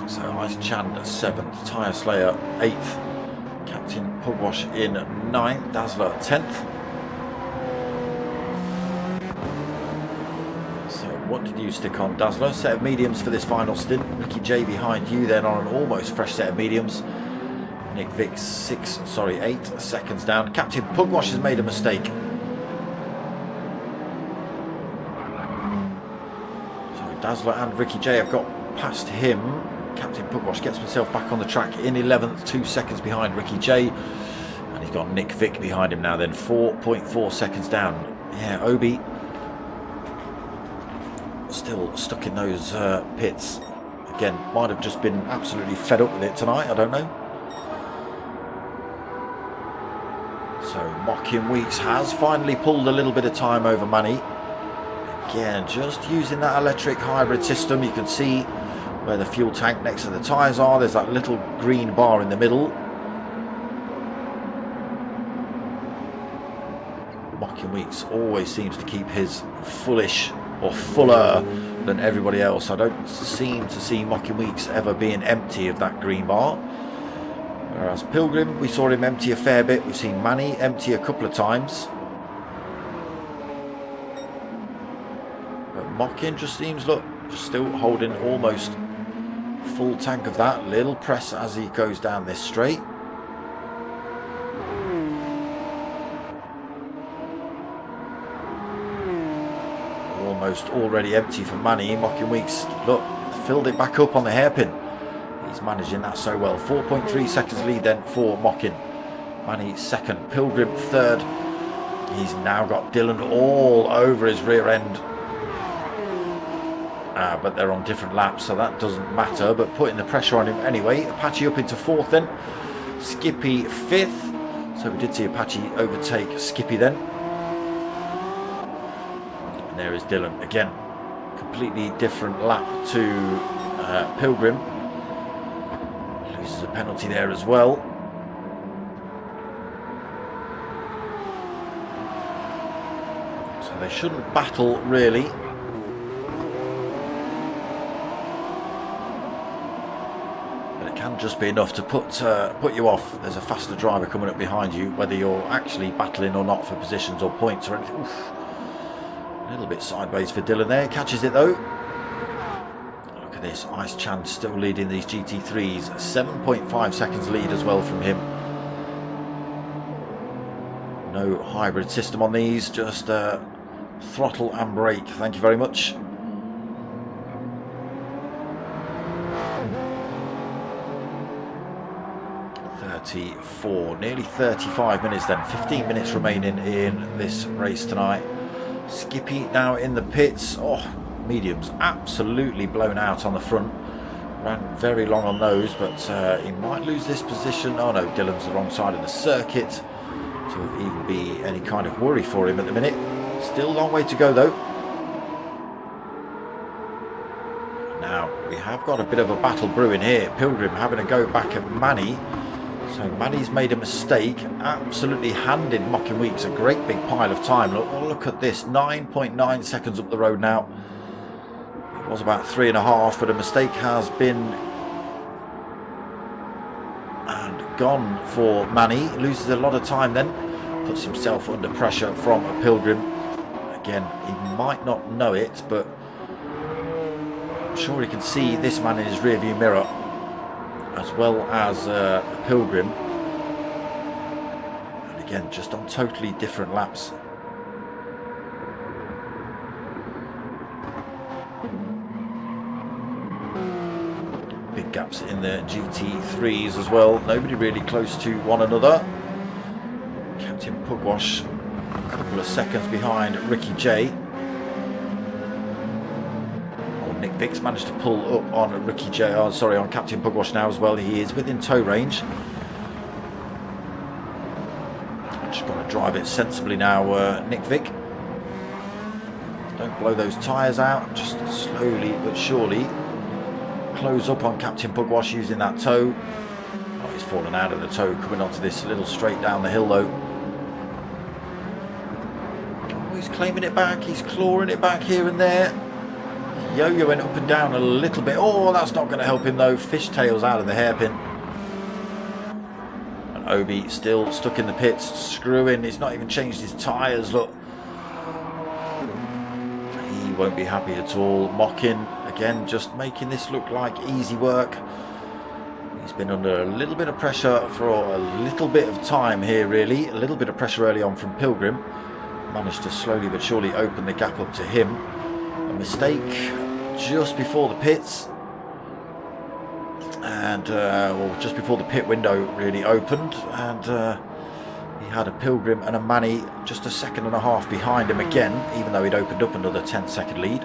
So Ice Chand 7th, Tyre Slayer 8th, Captain Pugwash in 9th, Dazzler 10th. What did you stick on, Dazzler? Set of mediums for this final stint. Ricky J behind you then on an almost fresh set of mediums. Nick Vick 8 seconds down. Captain Pugwash has made a mistake. So Dazzler and Ricky J have got past him. Captain Pugwash gets himself back on the track in 11th, 2 seconds behind Ricky J. And he's got Nick Vick behind him now then, 4.4 seconds down. Yeah, Obi still stuck in those pits. Again, might have just been absolutely fed up with it tonight, I don't know. So Mocking Weeks has finally pulled a little bit of time over Manny. Again, just using that electric hybrid system. You can see where the fuel tank next to the tyres are. There's that little green bar in the middle. Mocking Weeks always seems to keep his fullish or fuller than everybody else. I don't seem to see Mocking Weeks ever being empty of that green bar. Whereas Pilgrim, we saw him empty a fair bit. We've seen Manny empty a couple of times. But Mocking just seems, look, just still holding almost full tank of that. Little press as he goes down this straight. Almost already empty for Manny. Mocking Weeks, look, filled it back up on the hairpin. He's managing that so well. 4.3 seconds lead then for Mocking. Manny second, Pilgrim third. He's now got Dylan all over his rear end. But they're on different laps, so that doesn't matter. But putting the pressure on him anyway. Apache up into fourth then. Skippy fifth. So we did see Apache overtake Skippy then. And there is Dylan again. Completely different lap to Pilgrim. Loses a penalty there as well. So they shouldn't battle really. But it can just be enough to put you off. There's a faster driver coming up behind you, whether you're actually battling or not for positions or points or anything. Oof. A little bit sideways for Dylan there. Catches it though. Look at this. Ice Chan still leading these GT3s. 7.5 seconds lead as well from him. No hybrid system on these. Just throttle and brake. Thank you very much. Nearly 35 minutes then. 15 minutes remaining in this race tonight. Skippy now in the pits. Oh, mediums absolutely blown out on the front. Ran very long on those, but he might lose this position. Oh no, Dylan's the wrong side of the circuit to even be any kind of worry for him at the minute. Still a long way to go though. Now we have got a bit of a battle brewing here. Pilgrim having a go back at Manny. So Manny's made a mistake, absolutely handed Mocking Weeks a great big pile of time. Look at this, 9.9 seconds up the road now. It was about 3.5, but a mistake has been and gone for Manny. Loses a lot of time then, puts himself under pressure from a Pilgrim. Again, he might not know it, but I'm sure he can see this man in his rearview mirror, as well as Pilgrim. And again, just on totally different laps. Big gaps in the GT3s as well. Nobody really close to one another. Captain Pugwash a couple of seconds behind Ricky J. Nick Vic's managed to pull up on Ricky J. Oh, sorry, on Captain Pugwash now as well. He is within tow range. Just got to drive it sensibly now, Nick Vic. Don't blow those tyres out. Just slowly but surely close up on Captain Pugwash using that tow. Oh, he's fallen out of the tow, coming onto this little straight down the hill though. Oh, he's claiming it back. He's clawing it back here and there. Yo-yo went up and down a little bit. Oh, that's not going to help him though. Fishtails out of the hairpin. And Obi still stuck in the pits, screwing. He's not even changed his tyres, look. He won't be happy at all. Mocking, again, just making this look like easy work. He's been under a little bit of pressure for a little bit of time here, really. A little bit of pressure early on from Pilgrim. Managed to slowly but surely open the gap up to him. A mistake just before the pits, and well, just before the pit window really opened, and he had a Pilgrim and a Manny just a second and a half behind him again, even though he'd opened up another 10-second lead.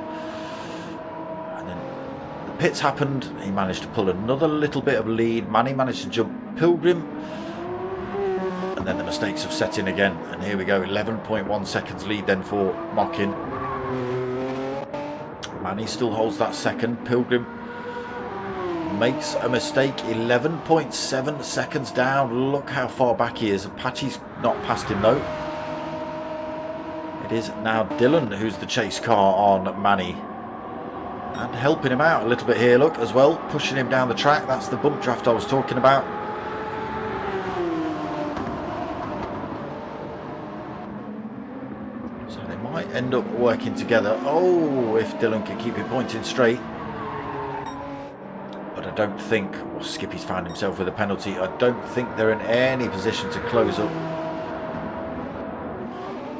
And then the pits happened, he managed to pull another little bit of lead. Manny managed to jump Pilgrim, and then the mistakes have set in again. And here we go, 11.1 seconds lead then for Mockin. Manny still holds that second. Pilgrim makes a mistake, 11.7 seconds down. Look how far back he is. Apache's not past him though. It is now Dylan who's the chase car on Manny, and helping him out a little bit here, look, as well, pushing him down the track. That's the bump draft I was talking about. So they might end up working together. Oh, if Dylan can keep it pointing straight. But I don't think, well, Skippy's found himself with a penalty. I don't think they're in any position to close up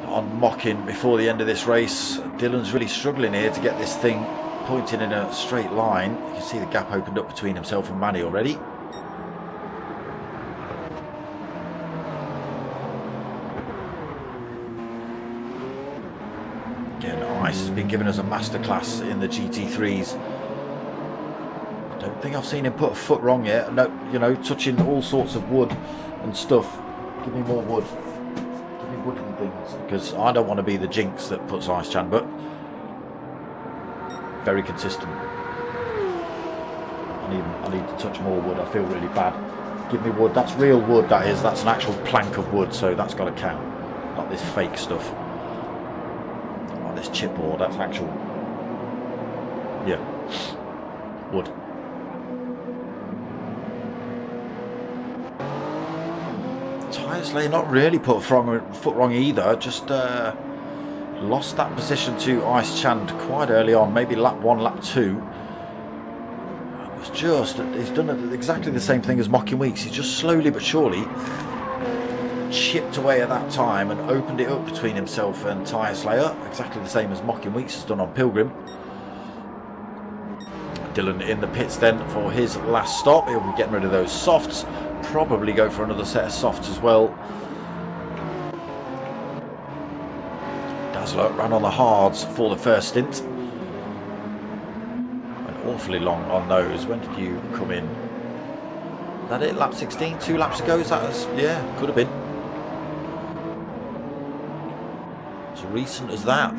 on Mockin before the end of this race. Dylan's really struggling here to get this thing pointing in a straight line. You can see the gap opened up between himself and Manny already. Again, Ice has been giving us a masterclass in the GT3s. I don't think I've seen him put a foot wrong yet. No, you know, touching all sorts of wood and stuff. Give me more wood. Give me wood and things, because I don't want to be the jinx that puts Ice Chan, but very consistent. I need to touch more wood. I feel really bad. Give me wood. That's real wood, that is. That's an actual plank of wood, so that's got to count. Not this fake stuff. Not this chipboard. That's actual. Yeah. Wood. Tyresley not really put a foot wrong either. Just lost that position to Ice Chan quite early on, maybe lap 1, lap 2. It's just, he's done exactly the same thing as Mockin Weeks. He's just slowly but surely chipped away at that time and opened it up between himself and Tyre Slayer, exactly the same as Mockin Weeks has done on Pilgrim. Dylan in the pits then for his last stop. He'll be getting rid of those softs, probably go for another set of softs as well. Dazzler ran on the hards for the first stint. Went awfully long on those. When did you come in? Is that it? Lap 16? 2 laps ago? Is that as, yeah, could have been. As recent as that.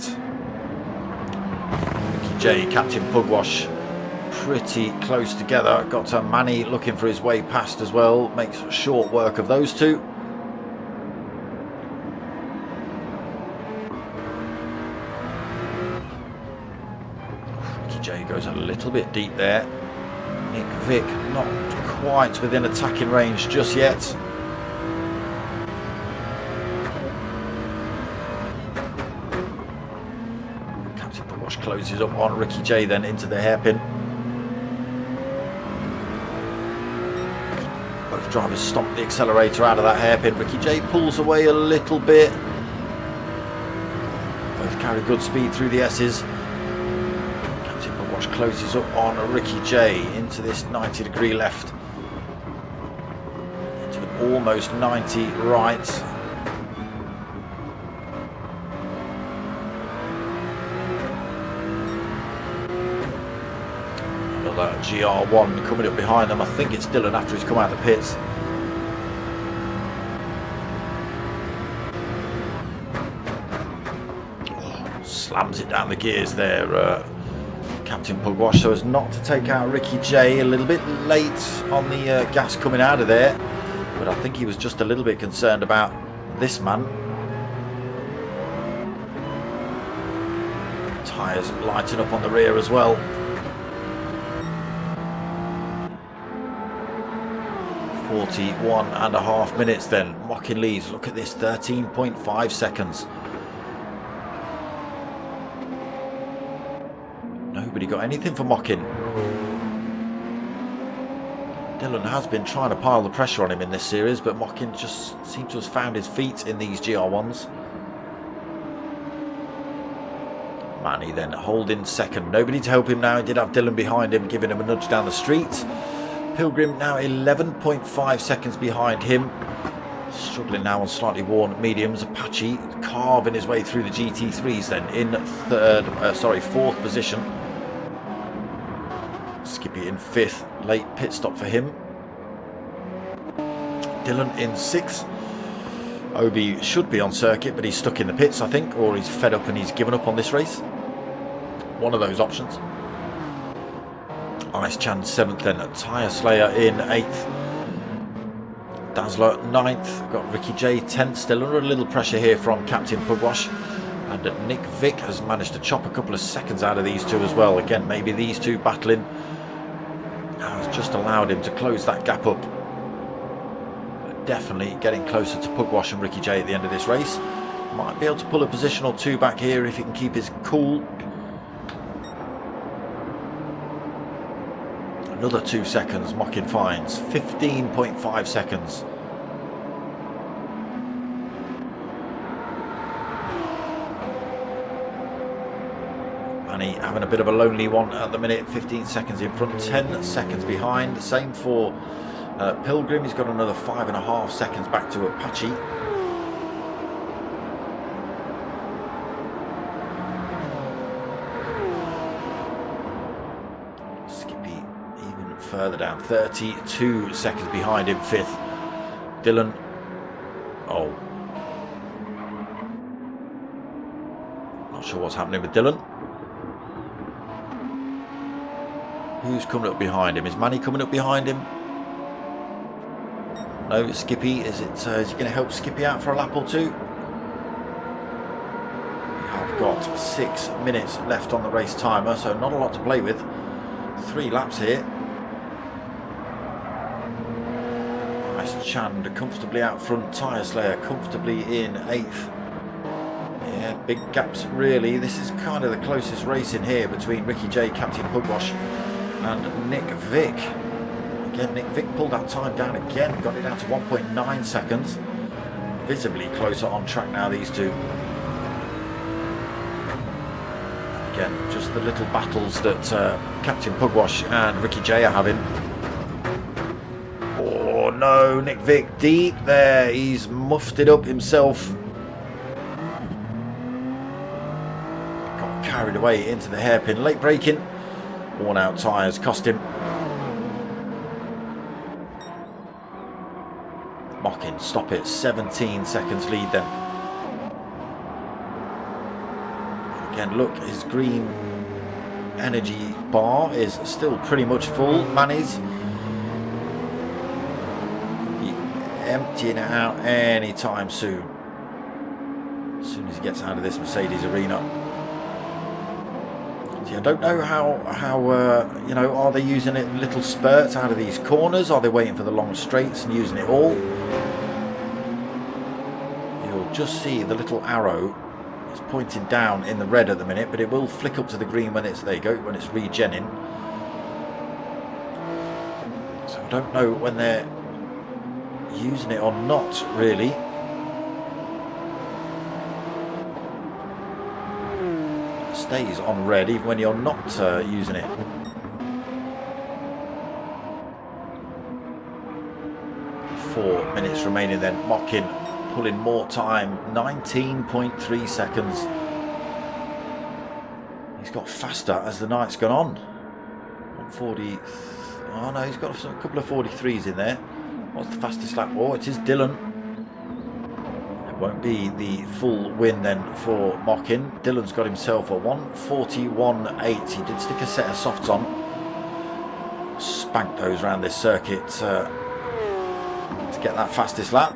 Ricky J, Captain Pugwash, pretty close together. Got to Manny looking for his way past as well. Makes short work of those two. Ricky J goes a little bit deep there. Nick Vick not quite within attacking range just yet. Captain Pugwash closes up on Ricky J then into the hairpin. Both drivers stomp the accelerator out of that hairpin. Ricky J pulls away a little bit. Both carry good speed through the S's. Captain Pugwash closes up on Ricky J into this 90-degree left. Into an almost 90 right. GR1 coming up behind them. I think it's Dylan after he's come out of the pits. Oh, slams it down the gears there, Captain Pugwash, so as not to take out Ricky J. A little bit late on the gas coming out of there, but I think he was just a little bit concerned about this man. Tyres lighting up on the rear as well. 41.5 minutes then. Mockin leads. Look at this, 13.5 seconds. Nobody got anything for Mockin. Dylan has been trying to pile the pressure on him in this series, but Mockin just seems to have found his feet in these GR1s. Manny then holding second. Nobody to help him now. He did have Dylan behind him, giving him a nudge down the street. Pilgrim now 11.5 seconds behind him. Struggling now on slightly worn mediums. Apache carving his way through the GT3s then in fourth position. Skippy in 5th. Late pit stop for him. Dylan in 6th. Obi should be on circuit, but he's stuck in the pits, I think, or he's fed up and he's given up on this race. One of those options. Ice Chan 7th, then Tyre Slayer in 8th. Dazzler 9th. Got Ricky J 10th. Still under a little pressure here from Captain Pugwash. And Nick Vick has managed to chop a couple of seconds out of these two as well. Again, maybe these two battling has just allowed him to close that gap up. Definitely getting closer to Pugwash and Ricky J at the end of this race. Might be able to pull a position or two back here if he can keep his cool. Another 2 seconds, Mockin finds 15.5 seconds. Manny having a bit of a lonely one at the minute, 15 seconds in front, 10 seconds behind. The same for Pilgrim. He's got another 5.5 seconds back to Apache. Skippy even further down, 32 seconds behind him, 5th. Dylan, oh, not sure what's happening with Dylan. Who's coming up behind him? Is Manny coming up behind him? No, Skippy. Is he going to help Skippy out for a lap or two? We have got 6 minutes left on the race timer, so not a lot to play with. 3 laps here. Nice Chand comfortably out front. Tyre Slayer comfortably in 8th. Yeah, big gaps really. This is kind of the closest race in here between Ricky J, Captain Pugwash, and Nick Vick. Again, Nick Vick pulled that time down again, got it down to 1.9 seconds. Visibly closer on track now, these two. Again, just the little battles that Captain Pugwash and Ricky J are having. Oh no, Nick Vick deep there. He's muffed it up himself. Got carried away into the hairpin. Late braking. Worn out tyres cost him. Mockin, stop it, 17 seconds lead then. Again, look, his green energy bar is still pretty much full. Manny's emptying it out anytime soon. As soon as he gets out of this Mercedes arena. See, I don't know how you know, are they using it in little spurts out of these corners? Are they waiting for the long straights and using it all? You'll just see the little arrow is pointing down in the red at the minute, but it will flick up to the green when it's, there you go, when it's regenning. So I don't know when they're using it or not really. Stays on red even when you're not using it. Four minutes remaining then. Mockin pulling more time, 19.3 seconds. He's got faster as the night's gone on. 140. Oh no, he's got a couple of 43s in there. What's the fastest lap? Oh, it is Dylan. Won't be the full win then for Mockin. Dylan's got himself a 1:41.8. He did stick a set of softs on. Spanked those around this circuit to get that fastest lap.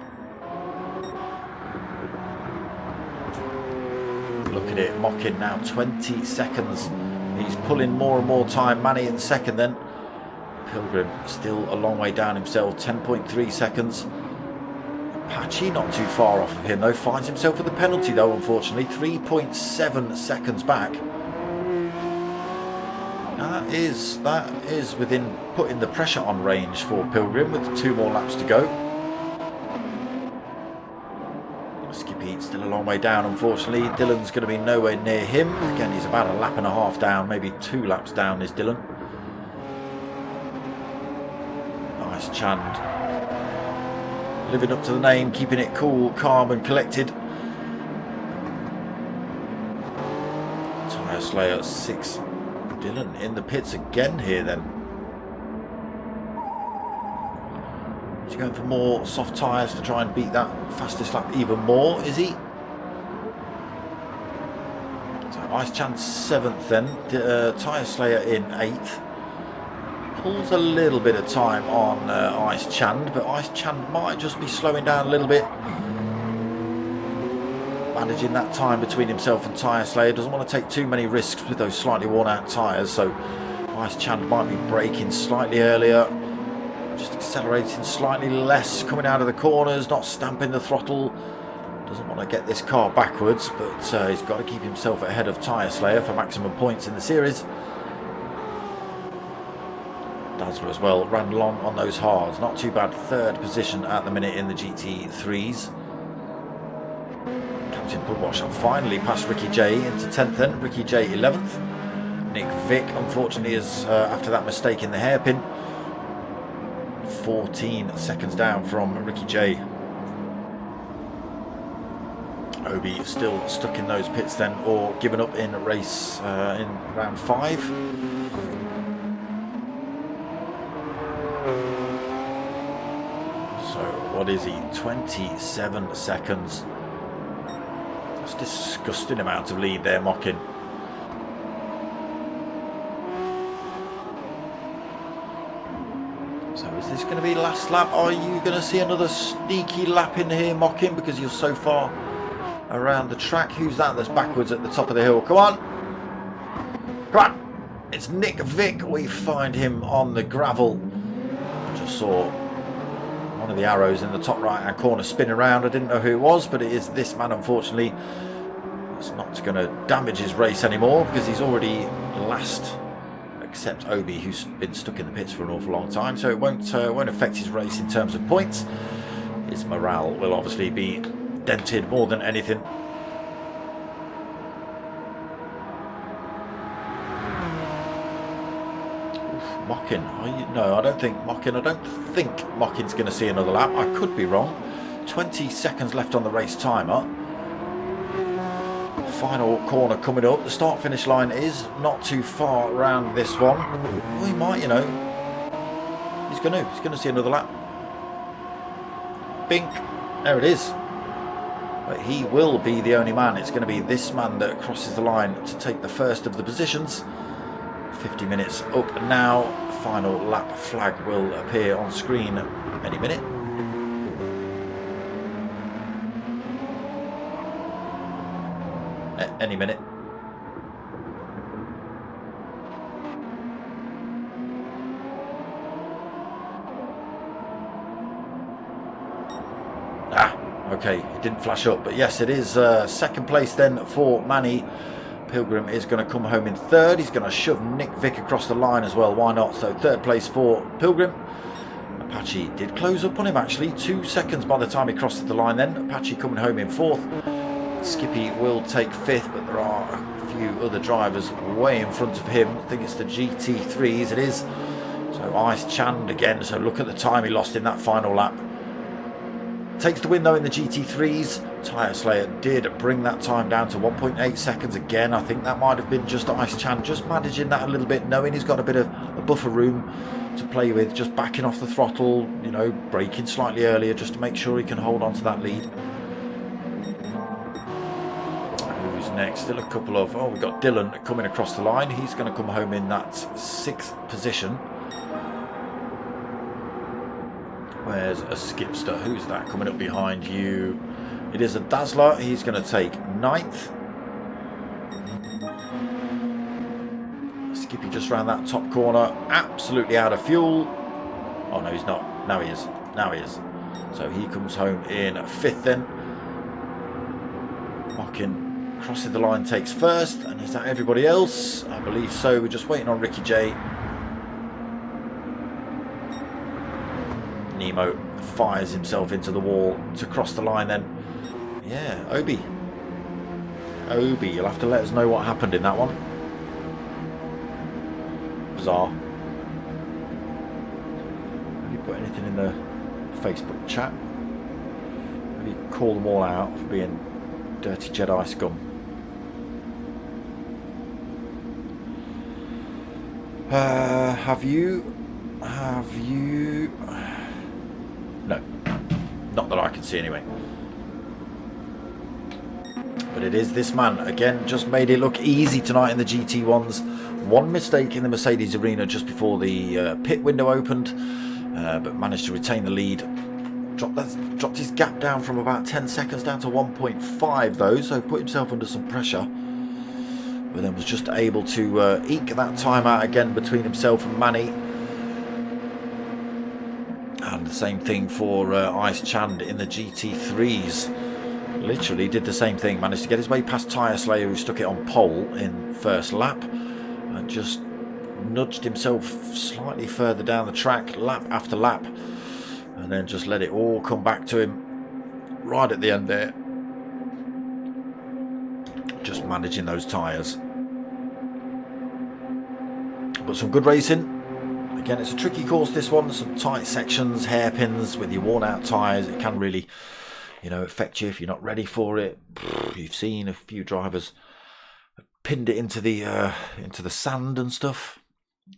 Look at it, Mockin now 20 seconds. He's pulling more and more time. Manny in second then. Pilgrim still a long way down himself, 10.3 seconds. Apache not too far off of him though, finds himself with a penalty though, unfortunately, 3.7 seconds back. That is within putting the pressure on range for Pilgrim with 2 more laps to go. Skippy still a long way down, unfortunately. Dylan's going to be nowhere near him. Again, he's about a lap and a half down, maybe 2 laps down is Dylan. Nice Chand. Living up to the name, keeping it cool, calm and collected. Tyre Slayer 6. Dylan in the pits again here then. He's going for more soft tyres to try and beat that fastest lap even more, is he? So Ice Chan 7th then, Tyre Slayer in 8th. Pulls a little bit of time on Ice Chan, but Ice Chan might just be slowing down a little bit. Managing that time between himself and Tyre Slayer. Doesn't want to take too many risks with those slightly worn out tyres, so Ice Chan might be braking slightly earlier, just accelerating slightly less, coming out of the corners, not stamping the throttle. Doesn't want to get this car backwards, but he's got to keep himself ahead of Tyre Slayer for maximum points in the series. Dazzler as well, ran long on those hards, not too bad. 3rd position at the minute in the GT3s. Captain Pugwash finally passed Ricky J into 10th then, Ricky J 11th. Nick Vick unfortunately is, after that mistake in the hairpin, 14 seconds down from Ricky J. Obi still stuck in those pits then, or given up in race in round 5. So what is he? 27 seconds. That's a disgusting amount of lead there, Mockin. So is this going to be last lap? Are you going to see another sneaky lap in here, Mockin, because you're so far around the track? Who's that that's backwards at the top of the hill? Come on! Come on! It's Nick Vick. We find him on the gravel. I just saw one of the arrows in the top right hand corner spin around. I didn't know who it was, but it is this man, unfortunately. It's not going to damage his race anymore because he's already last, except Obi, who's been stuck in the pits for an awful long time, so it won't affect his race in terms of points. His morale will obviously be dented more than anything. Mockin, no, I don't think Mockin's going to see another lap. I could be wrong. 20 seconds left on the race timer. Final corner coming up. The start finish line is not too far around this one. Well, he might, you know. He's going to see another lap. Bink. There it is. But he will be the only man. It's going to be this man that crosses the line to take the first of the positions. 50 minutes up now. Final lap flag will appear on screen any minute. Any minute. Okay, it didn't flash up, but yes, it is second place then for Manny. Pilgrim is going to come home in 3rd. He's going to shove Nick Vick across the line as well. Why not? So 3rd place for Pilgrim. Apache did close up on him actually. 2 seconds by the time he crossed the line then. Apache coming home in 4th. Skippy will take 5th, but there are a few other drivers way in front of him. I think it's the GT3s, it is. So Ice Chan again. So look at the time he lost in that final lap. Takes the win though in the GT3s. Tyre Slayer did bring that time down to 1.8 seconds again. I think that might have been just Ice Chan just managing that a little bit, knowing he's got a bit of a buffer room to play with, just backing off the throttle, you know, braking slightly earlier just to make sure he can hold on to that lead. Who's next? Still a couple of, we've got Dylan coming across the line. He's going to come home in that 6th position. Where's a Skipster? Who's that coming up behind you? It is a Dazzler. He's going to take 9th. Skippy just round that top corner. Absolutely out of fuel. Oh, no, he's not. Now he is. Now he is. So he comes home in 5th then. Mockin crossing the line takes 1st. And is that everybody else? I believe so. We're just waiting on Ricky J. Nemo fires himself into the wall to cross the line then. Yeah, Obi, you'll have to let us know what happened in that one. Bizarre. Have you put anything in the Facebook chat? Have you called them all out for being dirty Jedi scum? Have you? No. Not that I can see anyway. But it is this man. Again, just made it look easy tonight in the GT1s. One mistake in the Mercedes arena just before the pit window opened. But managed to retain the lead. Dropped his gap down from about 10 seconds down to 1.5 though. So put himself under some pressure. But then was just able to eke that time out again between himself and Manny. And the same thing for Ice Chand in the GT3s. Literally did the same thing. Managed to get his way past Tyre Slayer, who stuck it on pole in first lap. And just nudged himself slightly further down the track, lap after lap. And then just let it all come back to him right at the end there. Just managing those tyres. But some good racing. Again, it's a tricky course, this one. Some tight sections, hairpins with your worn out tyres. It can really, you know, affect you if you're not ready for it. You've seen a few drivers pinned it into the sand and stuff.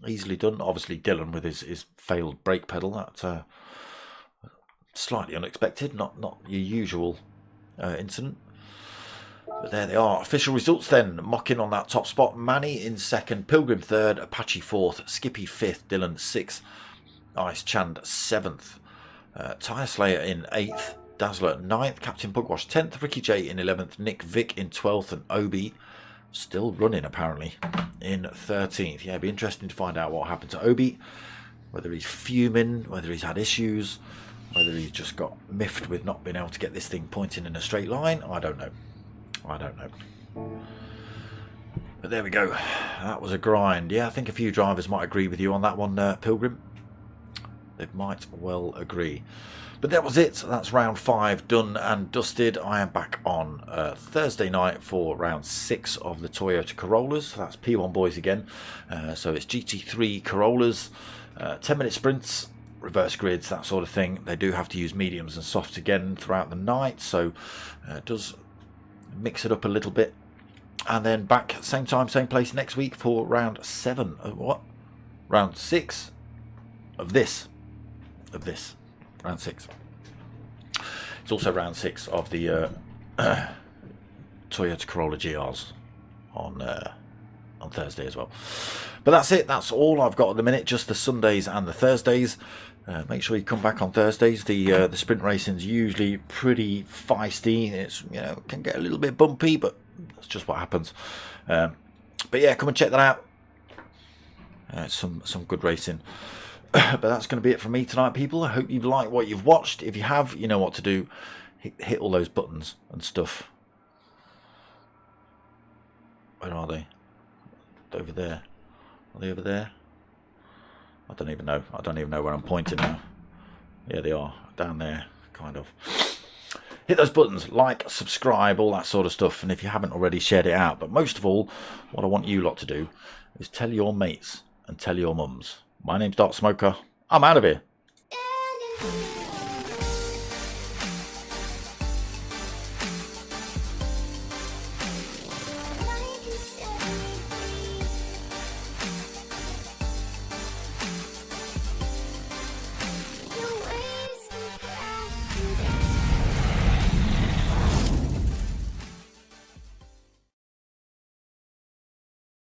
Easily done. Obviously, Dylan with his failed brake pedal. That's slightly unexpected. Not your usual incident. But there they are. Official results then. Mocking on that top spot. Manny in second. Pilgrim third. Apache fourth. Skippy fifth. Dylan sixth. Ice Chand seventh. Tyre Slayer in eighth. Dazzler ninth. Captain Pugwash 10th. Ricky J in 11th. Nick Vick in 12th. And Obi still running apparently in 13th. Yeah, it'd be interesting to find out what happened to Obi. Whether he's fuming. Whether he's had issues. Whether he's just got miffed with not being able to get this thing pointing in a straight line. I don't know. I don't know. But there we go. That was a grind. Yeah, I think a few drivers might agree with you on that one, Pilgrim. They might well agree. But that was it. That's round 5 done and dusted. I am back on Thursday night for round 6 of the Toyota Corollas. That's P1 boys again. So it's GT3 Corollas, 10-minute sprints, reverse grids, that sort of thing. They do have to use mediums and softs again throughout the night. So it does mix it up a little bit, and then back same time same place next week for round 7 of what? Round 6 of this round 6. It's also round 6 of the Toyota Corolla GRs on Thursday as well. But that's it. That's all I've got at the minute, just the Sundays and the Thursdays. Make sure you come back on Thursdays. The sprint racing's usually pretty feisty. It's, you know, can get a little bit bumpy, but that's just what happens. But yeah, come and check that out. Some good racing. But that's going to be it from me tonight, people. I hope you've liked what you've watched. If you have, you know what to do. Hit all those buttons and stuff. Where are they? Over there. Are they over there? I don't even know. I don't even know where I'm pointing now. Yeah, they are. Down there, kind of. Hit those buttons. Like, subscribe, all that sort of stuff. And if you haven't already, shared it out. But most of all, what I want you lot to do is tell your mates and tell your mums. My name's Dark Smoker. I'm out of here.